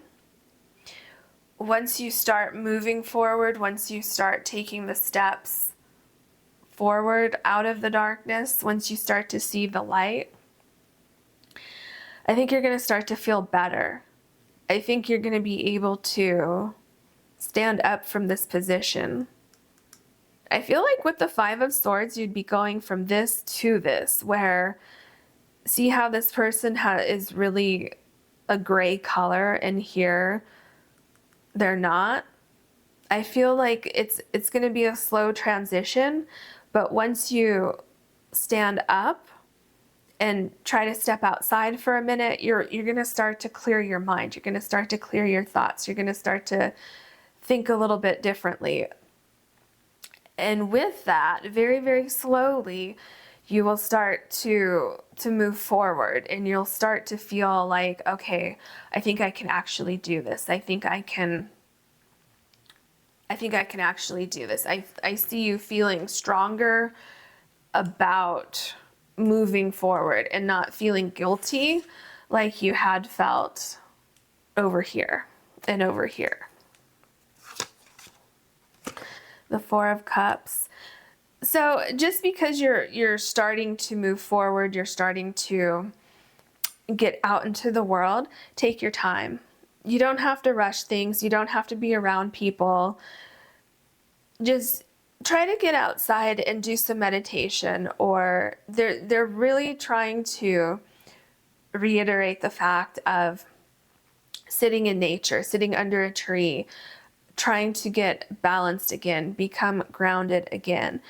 once you start moving forward, once you start taking the steps forward out of the darkness, once you start to see the light, I think you're going to start to feel better. I think you're going to be able to stand up from this position. I feel like with the Five of Swords, you'd be going from this to this, where, see how this person is really a gray color, and here they're not? I feel like it's going to be a slow transition, but once you stand up and try to step outside for a minute, you're going to start to clear your mind. You're going to start to clear your thoughts. You're going to start to think a little bit differently. And with that, very, very slowly, you will start to move forward, and you'll start to feel like, okay, I think I can actually do this. I think I can actually do this. I see you feeling stronger about moving forward and not feeling guilty like you had felt over here and over here. The Four of Cups. So just because you're starting to move forward, you're starting to get out into the world, take your time. You don't have to rush things. You don't have to be around people. Just try to get outside and do some meditation, or they're really trying to reiterate the fact of sitting in nature, sitting under a tree, trying to get balanced again, become grounded again.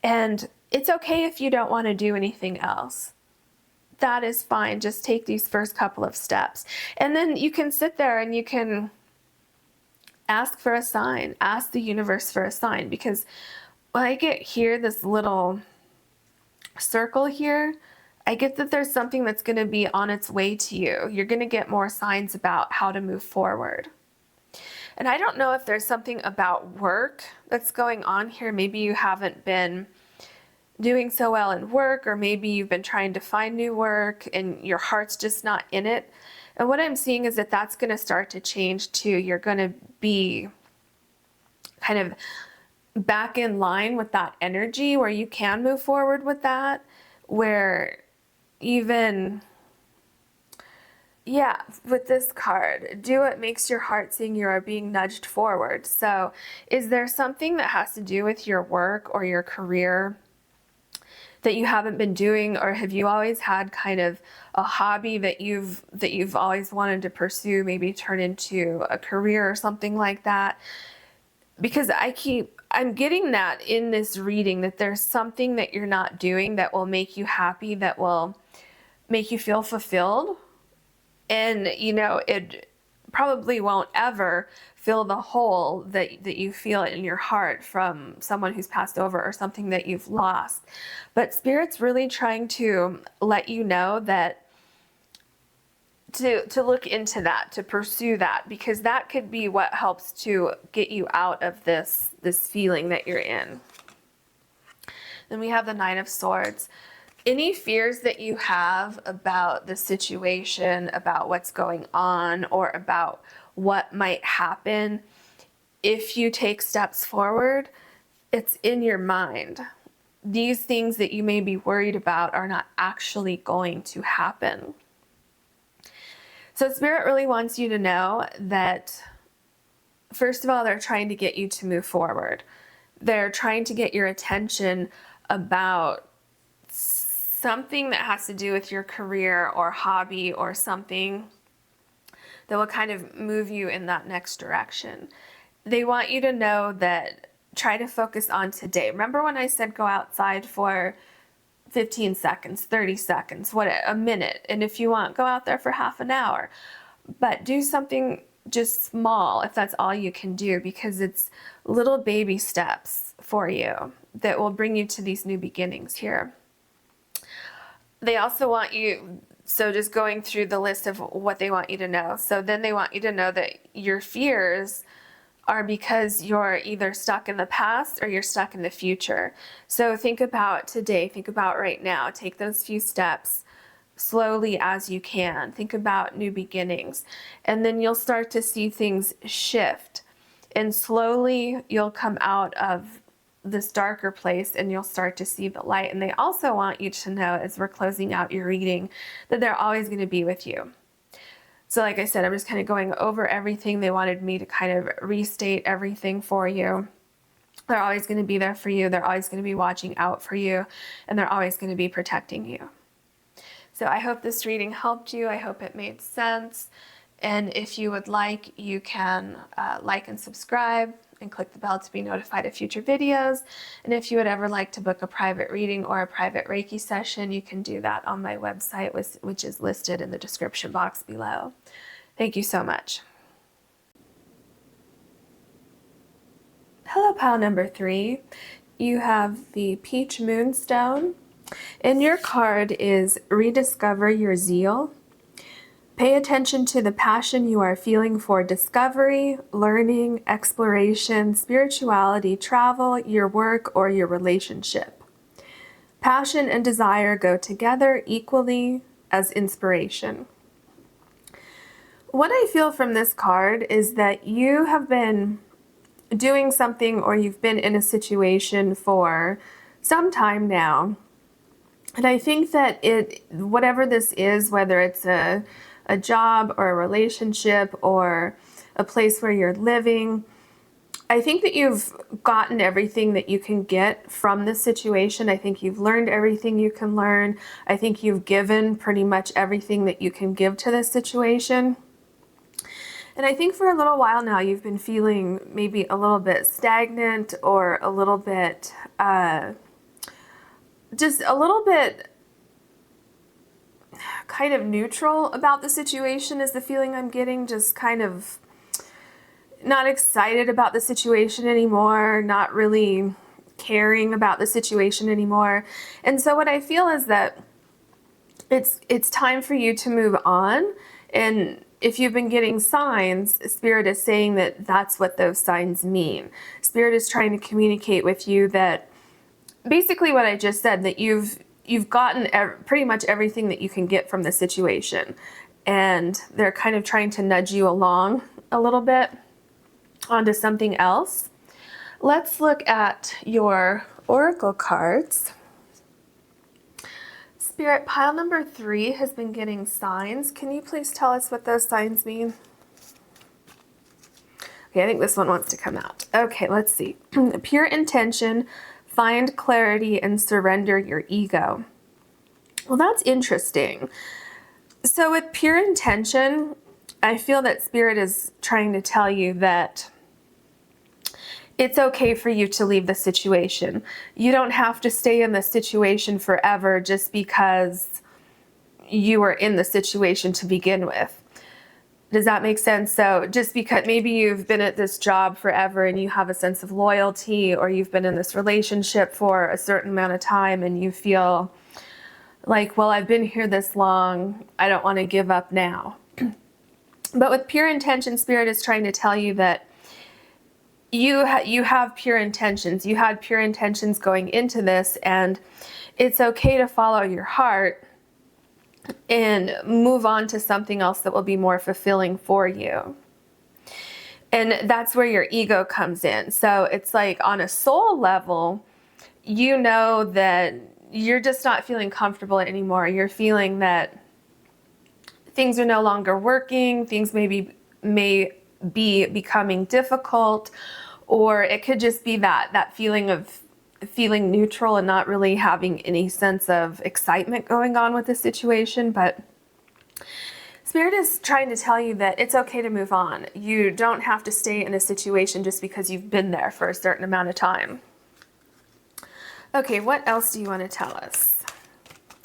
And it's okay if you don't want to do anything else. That is fine. Just take these first couple of steps. And then you can sit there and you can ask for a sign, ask the universe for a sign, because when I get here, this little circle here, I get that there's something that's going to be on its way to you. You're going to get more signs about how to move forward. And I don't know if there's something about work that's going on here. Maybe you haven't been doing so well in work, or maybe you've been trying to find new work and your heart's just not in it. And what I'm seeing is that that's going to start to change too. You're going to be kind of back in line with that energy where you can move forward with that, where even, yeah, with this card, do what makes your heart sing. You are being nudged forward. So is there something that has to do with your work or your career that you haven't been doing, or have you always had kind of a hobby that you've always wanted to pursue, maybe turn into a career or something like that? Because I I'm getting that in this reading, that there's something that you're not doing that will make you happy, that will make you feel fulfilled. And, you know, it probably won't ever fill the hole that you feel in your heart from someone who's passed over or something that you've lost. But Spirit's really trying to let you know that to look into that, to pursue that, because that could be what helps to get you out of this feeling that you're in. Then we have the Nine of Swords. Any fears that you have about the situation, about what's going on, or about what might happen if you take steps forward, it's in your mind. These things that you may be worried about are not actually going to happen. So Spirit really wants you to know that, first of all, they're trying to get you to move forward. They're trying to get your attention about something that has to do with your career or hobby or something that will kind of move you in that next direction. They want you to know that try to focus on today. Remember when I said go outside for 15 seconds, 30 seconds, a minute. And if you want, go out there for half an hour. But do something just small if that's all you can do, because it's little baby steps for you that will bring you to these new beginnings here. They also want you, so just going through the list of what they want you to know. So then they want you to know that your fears are because you're either stuck in the past or you're stuck in the future. So think about today, think about right now, take those few steps slowly as you can. Think about new beginnings, and then you'll start to see things shift, and slowly you'll come out of this darker place and you'll start to see the light. And they also want you to know, as we're closing out your reading, that they're always going to be with you. So like I said, I'm just kind of going over everything. They wanted me to kind of restate everything for you. They're always going to be there for you. They're always going to be watching out for you, and they're always going to be protecting you. So I hope this reading helped you. I hope it made sense. And if you would like, you can like and subscribe and click the bell to be notified of future videos. And if you would ever like to book a private reading or a private Reiki session, you can do that on my website, which is listed in the description box below. Thank you so much. Hello, pile number 3. You have the Peach Moonstone, and your card is Rediscover Your Zeal. Pay attention to the passion you are feeling for discovery, learning, exploration, spirituality, travel, your work, or your relationship. Passion and desire go together equally as inspiration. What I feel from this card is that you have been doing something, or you've been in a situation for some time now. And I think that whatever this is, whether it's a job or a relationship or a place where you're living, I think that you've gotten everything that you can get from this situation. I think you've learned everything you can learn. I think you've given pretty much everything that you can give to this situation. And I think for a little while now, you've been feeling maybe a little bit stagnant, or a little bit, just a little bit kind of neutral about the situation is the feeling I'm getting. Just kind of not excited about the situation anymore, not really caring about the situation anymore. And so what I feel is that it's time for you to move on. And if you've been getting signs, Spirit is saying that that's what those signs mean. Spirit is trying to communicate with you that basically what I just said, that you've gotten pretty much everything that you can get from the situation, and they're kind of trying to nudge you along a little bit onto something else. Let's look at your oracle cards. Spirit, pile number 3 has been getting signs. Can you please tell us what those signs mean? Okay, I think this one wants to come out. Okay, let's see. Pure intention, find clarity, and surrender your ego. Well, that's interesting. So with pure intention, I feel that Spirit is trying to tell you that it's okay for you to leave the situation. You don't have to stay in the situation forever just because you were in the situation to begin with. Does that make sense? So just because maybe you've been at this job forever and you have a sense of loyalty, or you've been in this relationship for a certain amount of time and you feel like, well, I've been here this long, I don't want to give up now. But with pure intention, Spirit is trying to tell you that you have pure intentions. You had pure intentions going into this, and it's okay to follow your heart and move on to something else that will be more fulfilling for you. And that's where your ego comes in. So it's like on a soul level, you know that you're just not feeling comfortable anymore. You're feeling that things are no longer working, things may be becoming difficult, or it could just be that feeling of feeling neutral and not really having any sense of excitement going on with the situation. But Spirit is trying to tell you that it's okay to move on. You don't have to stay in a situation just because you've been there for a certain amount of time. Okay, what else do you want to tell us?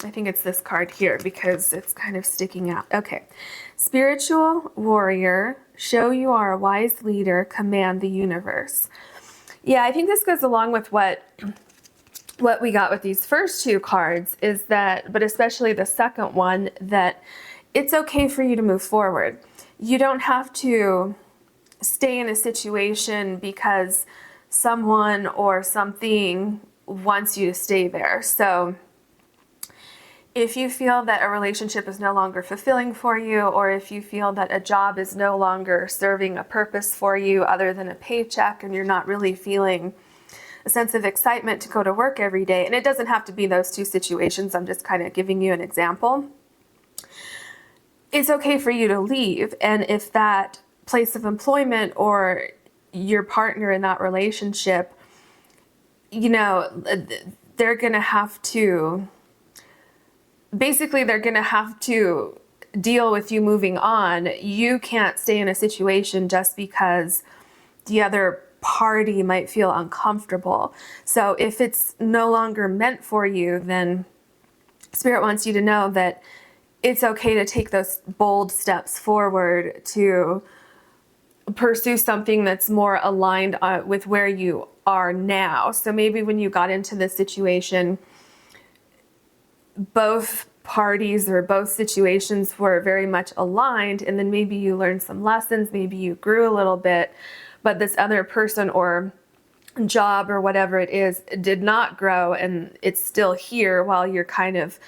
I think it's this card here because it's kind of sticking out. Okay. Spiritual warrior, show you are a wise leader, command the universe. Yeah, I think this goes along with what we got with these first two cards, is that, but especially the second one, that it's okay for you to move forward. You don't have to stay in a situation because someone or something wants you to stay there. So if you feel that a relationship is no longer fulfilling for you, or if you feel that a job is no longer serving a purpose for you other than a paycheck, and you're not really feeling a sense of excitement to go to work every day, and it doesn't have to be those two situations, I'm just kind of giving you an example, it's okay for you to leave. And if that place of employment or your partner in that relationship, you know, they're going to have to, basically they're going to have to deal with you moving on. You can't stay in a situation just because the other party might feel uncomfortable. So if it's no longer meant for you, then Spirit wants you to know that it's okay to take those bold steps forward to pursue something that's more aligned with where you are now. So maybe when you got into this situation, both parties or both situations were very much aligned, and then maybe you learned some lessons, maybe you grew a little bit, but this other person or job or whatever it is did not grow, and it's still here while you're kind of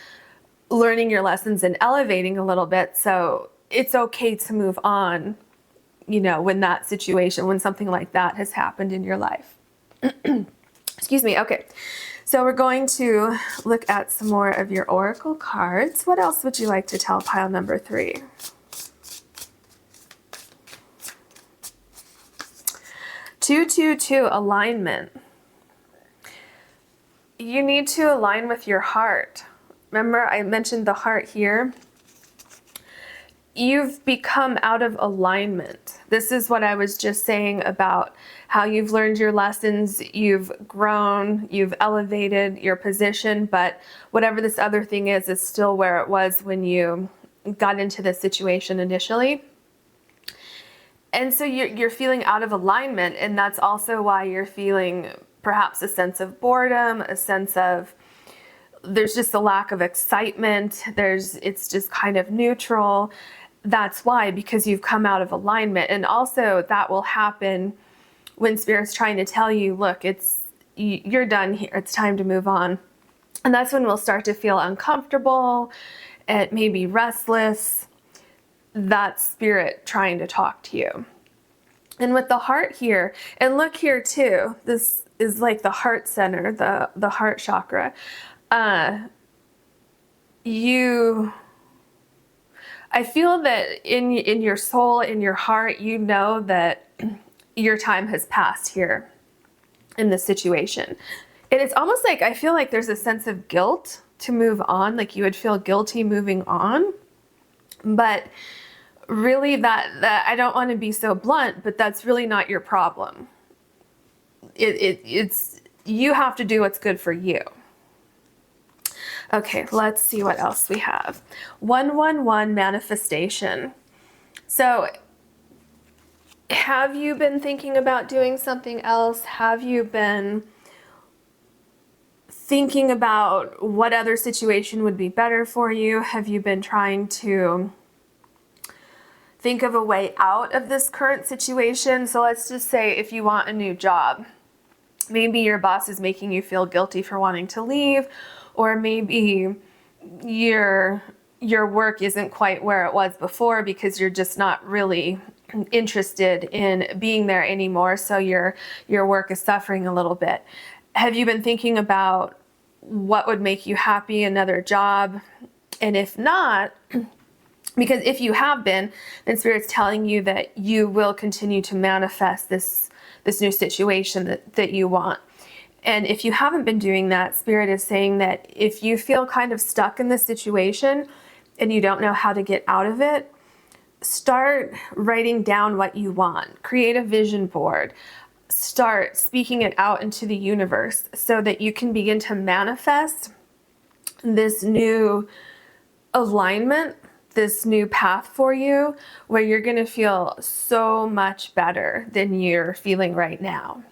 learning your lessons and elevating a little bit. So it's okay to move on, you know, when that situation, when something like that has happened in your life. Excuse me. Okay. So we're going to look at some more of your oracle cards. What else would you like to tell pile number 3? Two, alignment. You need to align with your heart. Remember, I mentioned the heart here. You've become out of alignment. This is what I was just saying about how you've learned your lessons, you've grown, you've elevated your position, but whatever this other thing is still where it was when you got into this situation initially. And so you're feeling out of alignment, and that's also why you're feeling perhaps a sense of boredom, a sense of there's just a lack of excitement, it's just kind of neutral. That's why, because you've come out of alignment. And also that will happen when Spirit's trying to tell you, look, you're done here, it's time to move on. And that's when we'll start to feel uncomfortable, and maybe restless. That's Spirit trying to talk to you. And with the heart here, and look here too, this is like the heart center, the heart chakra. I feel that in your soul, in your heart, you know that your time has passed here in this situation. And it's almost like, I feel like there's a sense of guilt to move on, like you would feel guilty moving on. But really that I don't want to be so blunt, but that's really not your problem. it's you have to do what's good for you. Okay, let's see what else we have. 111 manifestation. So have you been thinking about doing something else? Have you been thinking about what other situation would be better for you? Have you been trying to think of a way out of this current situation? So let's just say if you want a new job, maybe your boss is making you feel guilty for wanting to leave, or maybe your work isn't quite where it was before because you're just not really interested in being there anymore, so your work is suffering a little bit. Have you been thinking about what would make you happy, another job? And if not, because if you have been, then Spirit's telling you that you will continue to manifest this new situation that you want. And if you haven't been doing that, Spirit is saying that if you feel kind of stuck in this situation and you don't know how to get out of it, start writing down what you want. Create a vision board. Start speaking it out into the universe so that you can begin to manifest this new alignment, this new path for you, where you're going to feel so much better than you're feeling right now.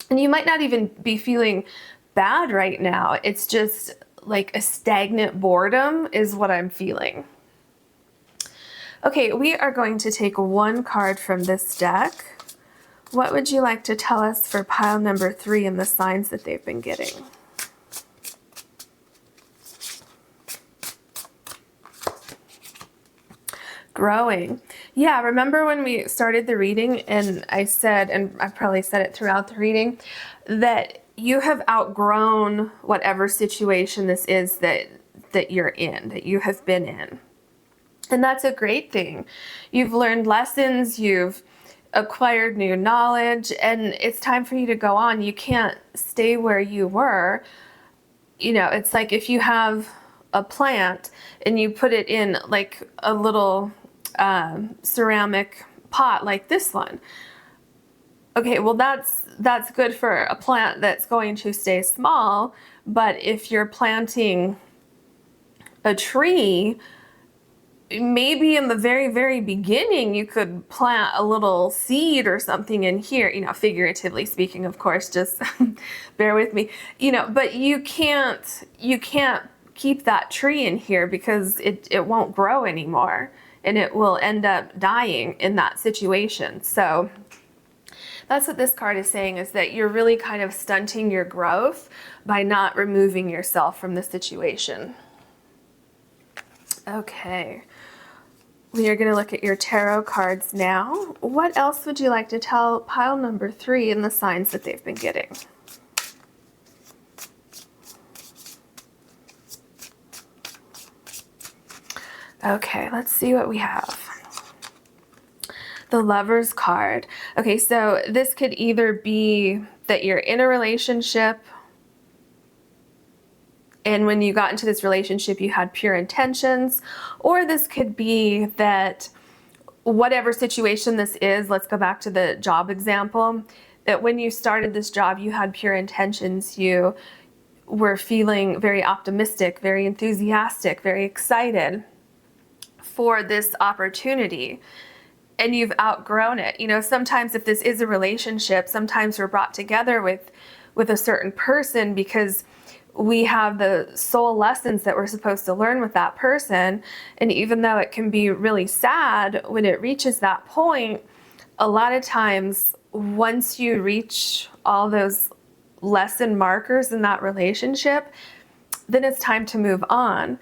And you might not even be feeling bad right now. It's just like a stagnant boredom is what I'm feeling. Okay, we are going to take one card from this deck. What would you like to tell us for pile number 3 and the signs that they've been getting? Growing. Yeah, remember when we started the reading and I said, and I probably said it throughout the reading, that you have outgrown whatever situation this is that you're in, that you have been in. And that's a great thing. You've learned lessons, you've acquired new knowledge, and it's time for you to go on. You can't stay where you were. You know, it's like if you have a plant and you put it in like a little ceramic pot like this one. Okay, well that's good for a plant that's going to stay small, but if you're planting a tree, maybe in the very, very beginning you could plant a little seed or something in here, you know, figuratively speaking, of course, just bear with me, you know, but you can't keep that tree in here because it won't grow anymore and it will end up dying in that situation. So that's what this card is saying, is that you're really kind of stunting your growth by not removing yourself from the situation. Okay, we are going to look at your tarot cards now. What else would you like to tell pile number 3 and the signs that they've been getting? Okay, let's see what we have. The Lover's card. Okay, so this could either be that you're in a relationship and when you got into this relationship you had pure intentions, or this could be that whatever situation this is, let's go back to the job example, that when you started this job you had pure intentions, you were feeling very optimistic, very enthusiastic, very excited for this opportunity, and you've outgrown it. You know, sometimes if this is a relationship, sometimes we're brought together with a certain person because we have the soul lessons that we're supposed to learn with that person. And even though it can be really sad when it reaches that point, a lot of times once you reach all those lesson markers in that relationship, then it's time to move on.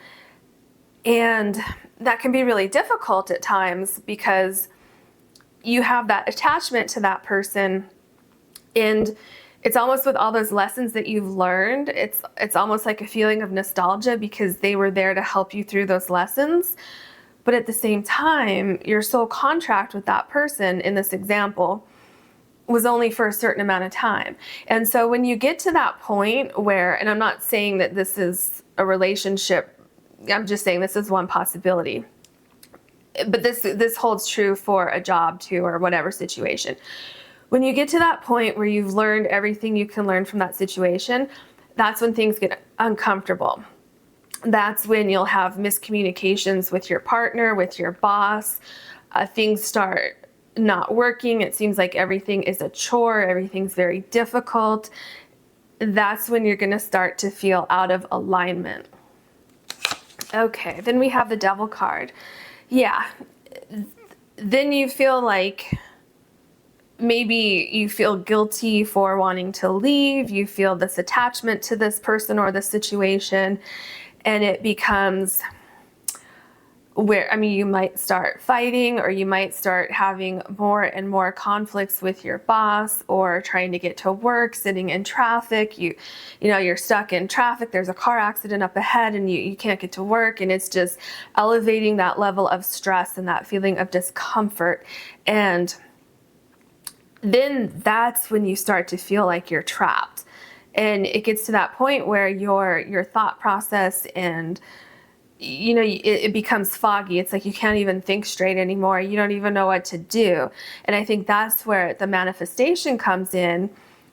And that can be really difficult at times because you have that attachment to that person, and it's almost with all those lessons that you've learned, it's almost like a feeling of nostalgia because they were there to help you through those lessons. But at the same time, your soul contract with that person in this example was only for a certain amount of time. And so when you get to that point where, and I'm not saying that this is a relationship, I'm just saying this is one possibility, but this holds true for a job too, or whatever situation. When you get to that point where you've learned everything you can learn from that situation, that's when things get uncomfortable. That's when you'll have miscommunications with your partner, with your boss. Things start not working. It seems like everything is a chore. Everything's very difficult. That's when you're going to start to feel out of alignment. Okay, then we have the Devil card. Yeah, then you feel like maybe you feel guilty for wanting to leave. You feel this attachment to this person or the situation, and it becomes where, I mean, you might start fighting, or you might start having more and more conflicts with your boss, or trying to get to work, sitting in traffic. You know, you're stuck in traffic. There's a car accident up ahead and you can't get to work. And it's just elevating that level of stress and that feeling of discomfort. And then that's when you start to feel like you're trapped. And it gets to that point where your thought process and you know, it becomes foggy. It's like you can't even think straight anymore. You don't even know what to do. And I think that's where the manifestation comes in,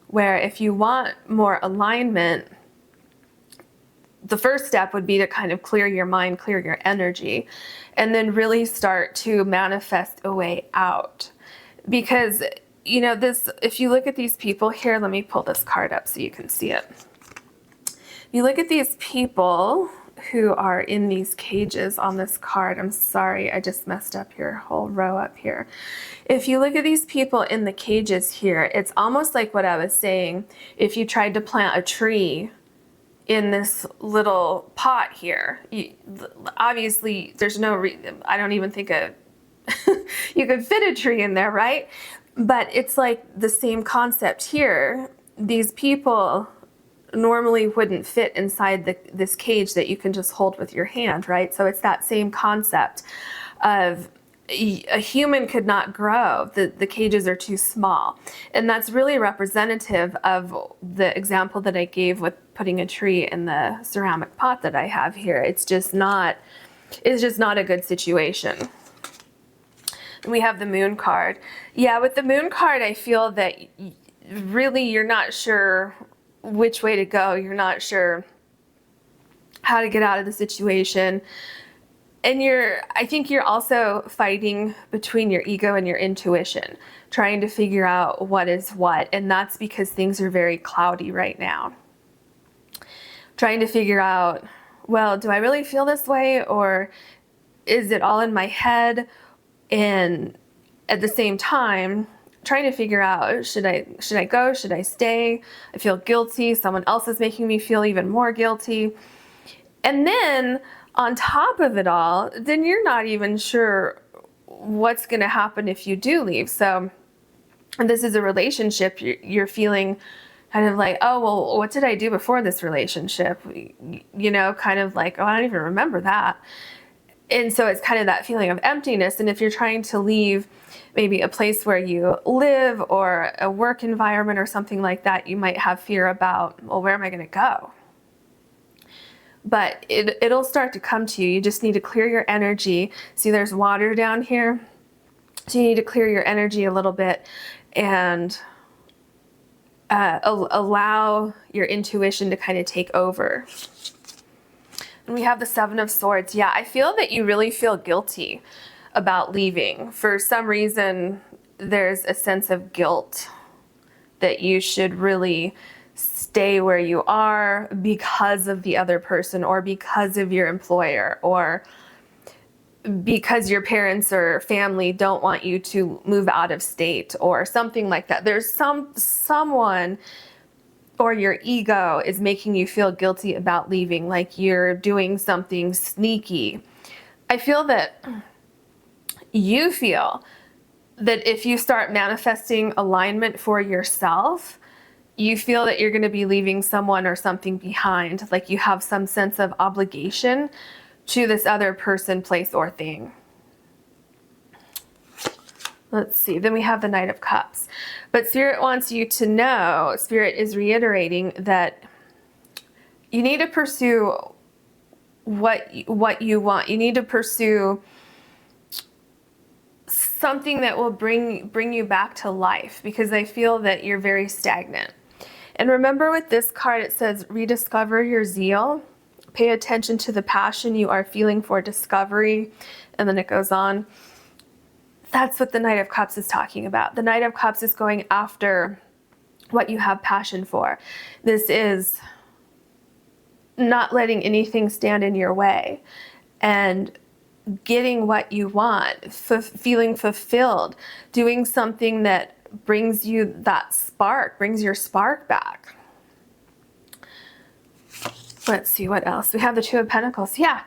where if you want more alignment, the first step would be to kind of clear your mind, clear your energy, and then really start to manifest a way out. Because, you know, this, if you look at these people here, let me pull this card up so you can see it. You look at these people who are in these cages on this card. I'm sorry, I just messed up your whole row up here. If you look at these people in the cages here, it's almost like what I was saying. If you tried to plant a tree in this little pot here, obviously there's no I don't even think you could fit a tree in there, right? But it's like the same concept here. These people normally wouldn't fit inside this cage that you can just hold with your hand, right? So it's that same concept of a human could not grow. The cages are too small. And that's really representative of the example that I gave with putting a tree in the ceramic pot that I have here. It's just not a good situation. And we have the Moon card. Yeah, with the Moon card, I feel that really you're not sure which way to go. You're not sure how to get out of the situation. And I think you're also fighting between your ego and your intuition, trying to figure out what is what. And that's because things are very cloudy right now. Trying to figure out, well, do I really feel this way, or is it all in my head? And at the same time, trying to figure out, should I go? Should I stay? I feel guilty. Someone else is making me feel even more guilty. And then on top of it all, then you're not even sure what's going to happen if you do leave. So, and this is a relationship, you're feeling kind of like, oh, well, what did I do before this relationship? You know, kind of like, oh, I don't even remember that. And so it's kind of that feeling of emptiness. And if you're trying to leave maybe a place where you live or a work environment or something like that, you might have fear about, well, where am I going to go? But it'll start to come to you. You just need to clear your energy. See, there's water down here. So you need to clear your energy a little bit and allow your intuition to kind of take over. And we have the Seven of Swords. Yeah, I feel that you really feel guilty about leaving. For some reason, there's a sense of guilt that you should really stay where you are because of the other person, or because of your employer, or because your parents or family don't want you to move out of state or something like that. There's someone, or your ego is making you feel guilty about leaving, like you're doing something sneaky. I feel that you feel that if you start manifesting alignment for yourself, you feel that you're going to be leaving someone or something behind, like you have some sense of obligation to this other person, place, or thing. Let's see, then we have the Knight of Cups. But Spirit wants you to know, Spirit is reiterating that you need to pursue what you want. You need to pursue something that will bring you back to life, because I feel that you're very stagnant. And remember, with this card, it says rediscover your zeal. Pay attention to the passion you are feeling for discovery. And then it goes on. That's what the Knight of Cups is talking about. The Knight of Cups is going after what you have passion for. This is not letting anything stand in your way and getting what you want, feeling fulfilled, doing something that brings you that spark, brings your spark back. Let's see what else. We have the Two of Pentacles. Yeah.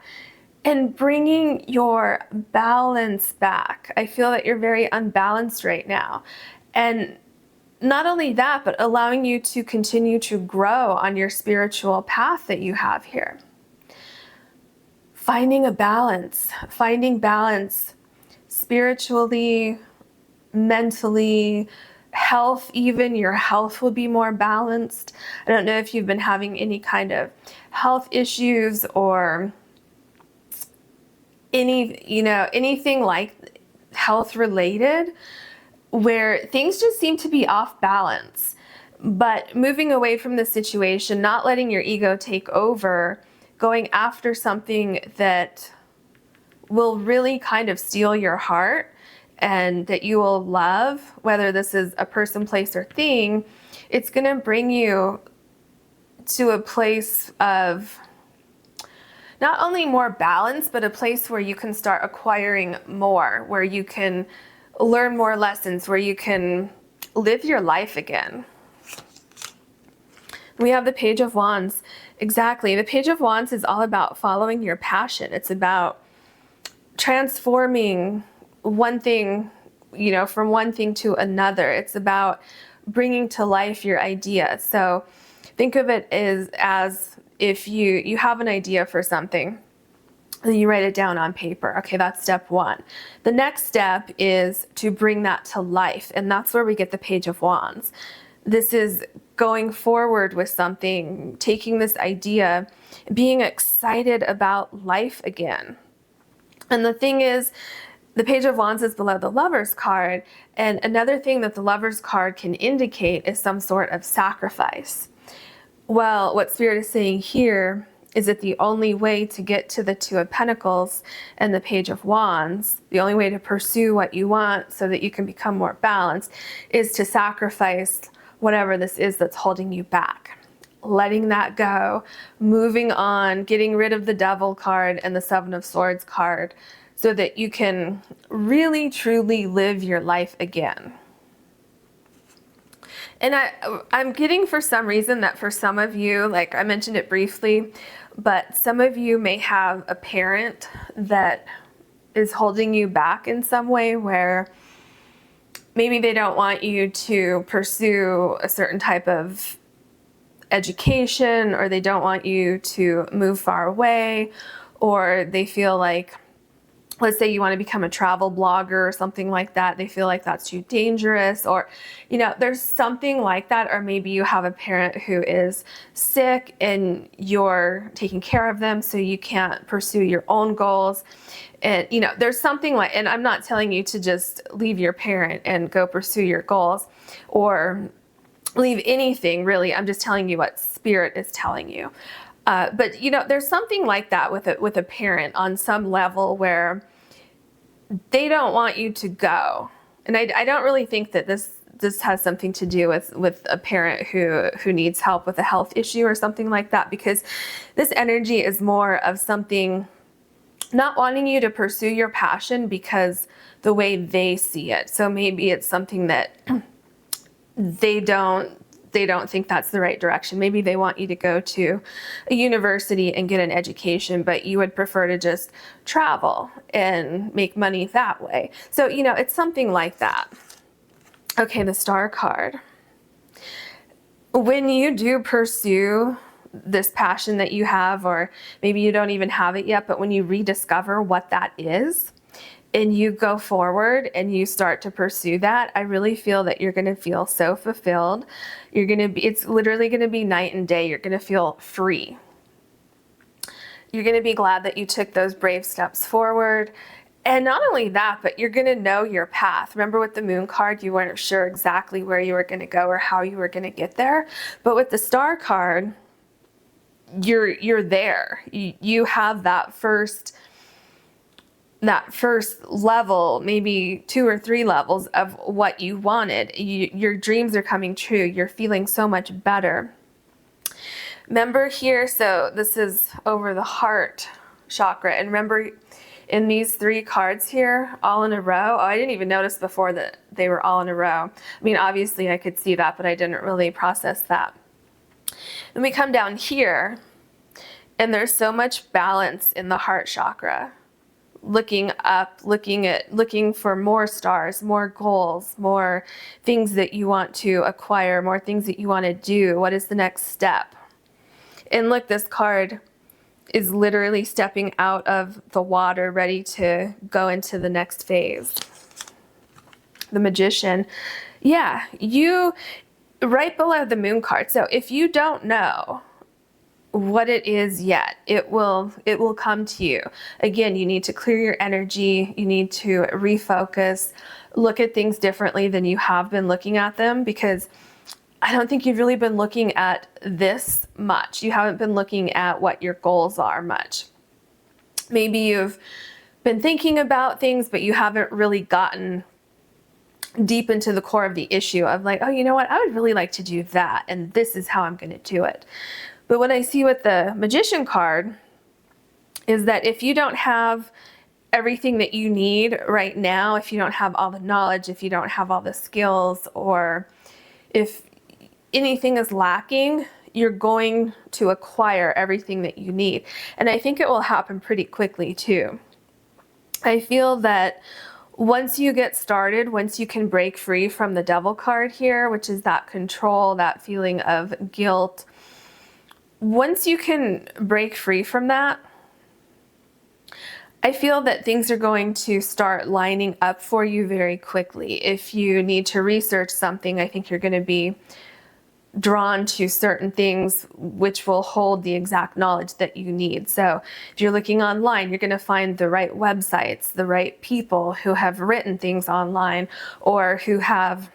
And bringing your balance back. I feel that you're very unbalanced right now. And not only that, but allowing you to continue to grow on your spiritual path that you have here. Finding balance spiritually, mentally, health, even your health will be more balanced. I don't know if you've been having any kind of health issues or anything like health related, where things just seem to be off balance. But moving away from the situation, not letting your ego take over, going after something that will really kind of steal your heart and that you will love, whether this is a person, place, or thing, it's going to bring you to a place of not only more balance, but a place where you can start acquiring more, where you can learn more lessons, where you can live your life again. We have the Page of Wands. Exactly. The Page of Wands is all about following your passion. It's about transforming one thing, from one thing to another. It's about bringing to life your idea. So think of it as if you have an idea for something, then you write it down on paper. Okay, that's step one. The next step is to bring that to life, and that's where we get the Page of Wands. This is going forward with something, taking this idea, being excited about life again. And the thing is, the Page of Wands is below the Lover's card, and another thing that the Lover's card can indicate is some sort of sacrifice. Well, what Spirit is saying here is that the only way to get to the Two of Pentacles and the Page of Wands, the only way to pursue what you want so that you can become more balanced, is to sacrifice whatever this is that's holding you back. Letting that go, moving on, getting rid of the Devil card and the Seven of Swords card so that you can really, truly live your life again. And I'm getting, for some reason, that for some of you, like I mentioned it briefly, but some of you may have a parent that is holding you back in some way, where maybe they don't want you to pursue a certain type of education, or they don't want you to move far away, or they feel like, let's say you want to become a travel blogger or something like that, they feel like that's too dangerous, or there's something like that. Or maybe you have a parent who is sick and you're taking care of them, so you can't pursue your own goals. And there's something like, and I'm not telling you to just leave your parent and go pursue your goals or leave anything really. I'm just telling you what Spirit is telling you. But there's something like that with a parent on some level, where they don't want you to go. And I don't really think that this has something to do with a parent who needs help with a health issue or something like that, because this energy is more of something not wanting you to pursue your passion because the way they see it. So maybe it's something that they don't think that's the right direction. Maybe they want you to go to a university and get an education, but you would prefer to just travel and make money that way. So, it's something like that. Okay, the Star card. When you do pursue this passion that you have, or maybe you don't even have it yet, but when you rediscover what that is, and you go forward and you start to pursue that, I really feel that you're going to feel so fulfilled. It's literally going to be night and day. You're going to feel free. You're going to be glad that you took those brave steps forward, And not only that, but you're going to know your path. Remember with the moon card, you weren't sure exactly where you were going to go or how you were going to get there. But with the star card, you're there. You have that first level, maybe 2 or 3 levels of what you wanted. Your dreams are coming true. You're feeling so much better. Remember here, so this is over the heart chakra. And remember in these 3 cards here, all in a row. Oh, I didn't even notice before that they were all in a row. I mean, obviously I could see that, but I didn't really process that. Then we come down here, and there's so much balance in the heart chakra. Looking up, looking for more stars, more goals, more things that you want to acquire, more things that you want to do. What is the next step? And look, this card is literally stepping out of the water, ready to go into the next phase. The Magician. Yeah, you right below the moon card. So if you don't know what it is yet, it will come to you. Again, you need to clear your energy, you need to refocus, look at things differently than you have been looking at them, because I don't think you've really been looking at this much. You haven't been looking at what your goals are much. Maybe you've been thinking about things, but you haven't really gotten deep into the core of the issue of like, oh, you know what, I would really like to do that, and this is how I'm going to do it. But what I see with the Magician card is that if you don't have everything that you need right now, if you don't have all the knowledge, if you don't have all the skills, or if anything is lacking, you're going to acquire everything that you need. And I think it will happen pretty quickly too. I feel that once you get started, once you can break free from the Devil card here, which is that control, that feeling of guilt, once you can break free from that, I feel that things are going to start lining up for you very quickly. If you need to research something, I think you're going to be drawn to certain things which will hold the exact knowledge that you need. So if you're looking online, you're going to find the right websites, the right people who have written things online, or who have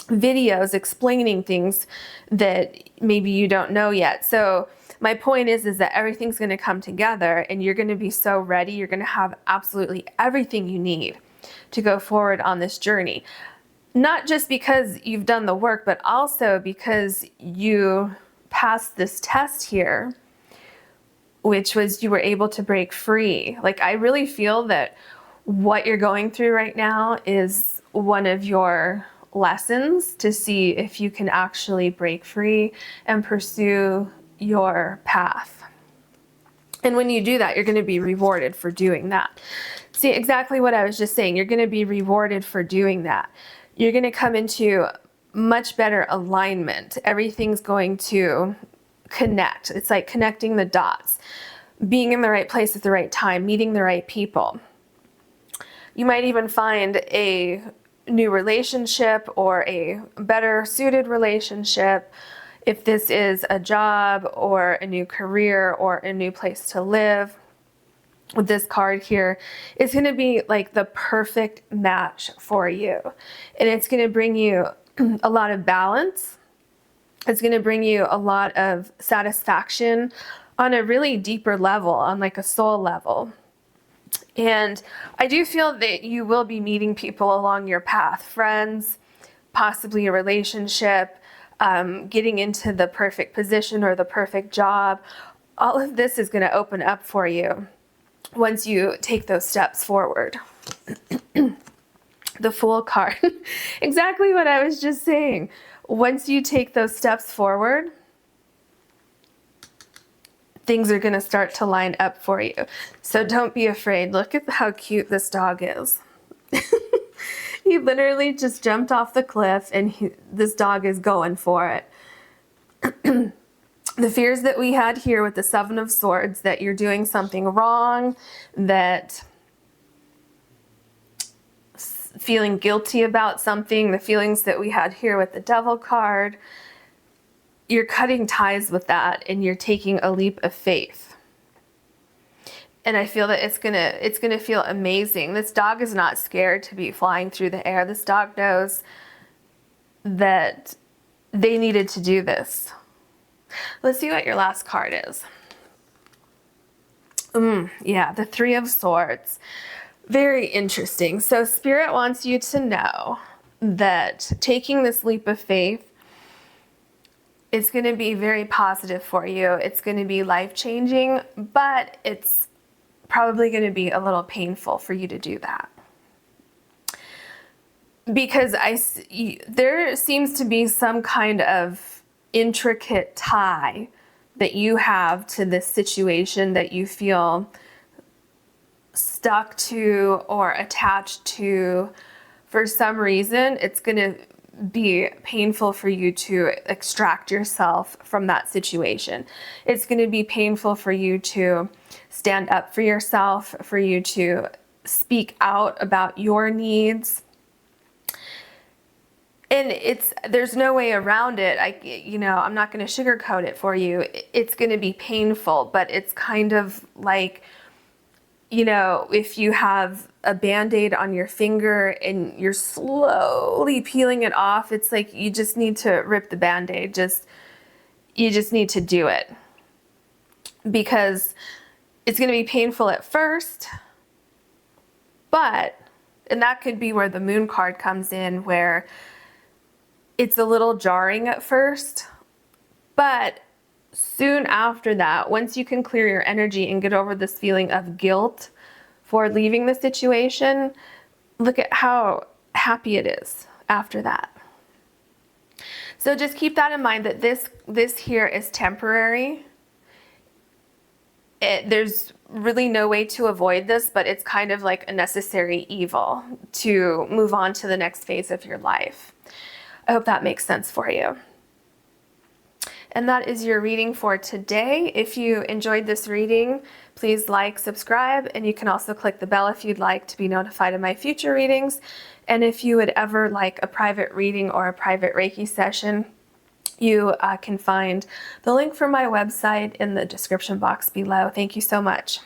videos explaining things that maybe you don't know yet. So my point is that everything's going to come together, and you're going to be so ready. You're going to have absolutely everything you need to go forward on this journey. Not just because you've done the work, but also because you passed this test here, which was you were able to break free. Like, I really feel that what you're going through right now is one of your lessons to see if you can actually break free and pursue your path. And when you do that, you're going to be rewarded for doing that. See, exactly what I was just saying. You're going to be rewarded for doing that. You're going to come into much better alignment. Everything's going to connect. It's like connecting the dots, being in the right place at the right time, meeting the right people. You might even find a new relationship, or a better suited relationship. If this is a job or a new career or a new place to live, with this card here, it's going to be like the perfect match for you. And it's going to bring you a lot of balance. It's going to bring you a lot of satisfaction on a really deeper level, on like a soul level. And I do feel that you will be meeting people along your path, friends, possibly a relationship, getting into the perfect position or the perfect job. All of this is going to open up for you once you take those steps forward. The Fool card. Exactly what I was just saying. Once you take those steps forward, things are going to start to line up for you. So don't be afraid. Look at how cute this dog is. He literally just jumped off the cliff, and this dog is going for it. The fears that we had here with the Seven of Swords, that you're doing something wrong, that feeling guilty about something, the feelings that we had here with the Devil card, you're cutting ties with that, and you're taking a leap of faith. And I feel that it's gonna feel amazing. This dog is not scared to be flying through the air. This dog knows that they needed to do this. Let's see what your last card is. Yeah, the Three of Swords. Very interesting. So Spirit wants you to know that taking this leap of faith is going to be very positive for you. It's going to be life-changing, but it's probably going to be a little painful for you to do that. Because there seems to be some kind of intricate tie that you have to this situation that you feel stuck to or attached to. For some reason, it's going to be painful for you to extract yourself from that situation. It's going to be painful for you to stand up for yourself, for you to speak out about your needs. And there's no way around it. I'm not going to sugarcoat it for you. It's going to be painful, but it's kind of like, if you have a Band-Aid on your finger and you're slowly peeling it off, it's like you just need to rip the Band-Aid. You just need to do it. Because it's going to be painful at first, and that could be where the Moon card comes in, where it's a little jarring at first, but soon after that, once you can clear your energy and get over this feeling of guilt for leaving the situation, look at how happy it is after that. So just keep that in mind, that this here is temporary. There's really no way to avoid this, but it's kind of like a necessary evil to move on to the next phase of your life. I hope that makes sense for you. And that is your reading for today. If you enjoyed this reading, please like, subscribe, and you can also click the bell if you'd like to be notified of my future readings. And if you would ever like a private reading or a private Reiki session, you can find the link for my website in the description box below. Thank you so much.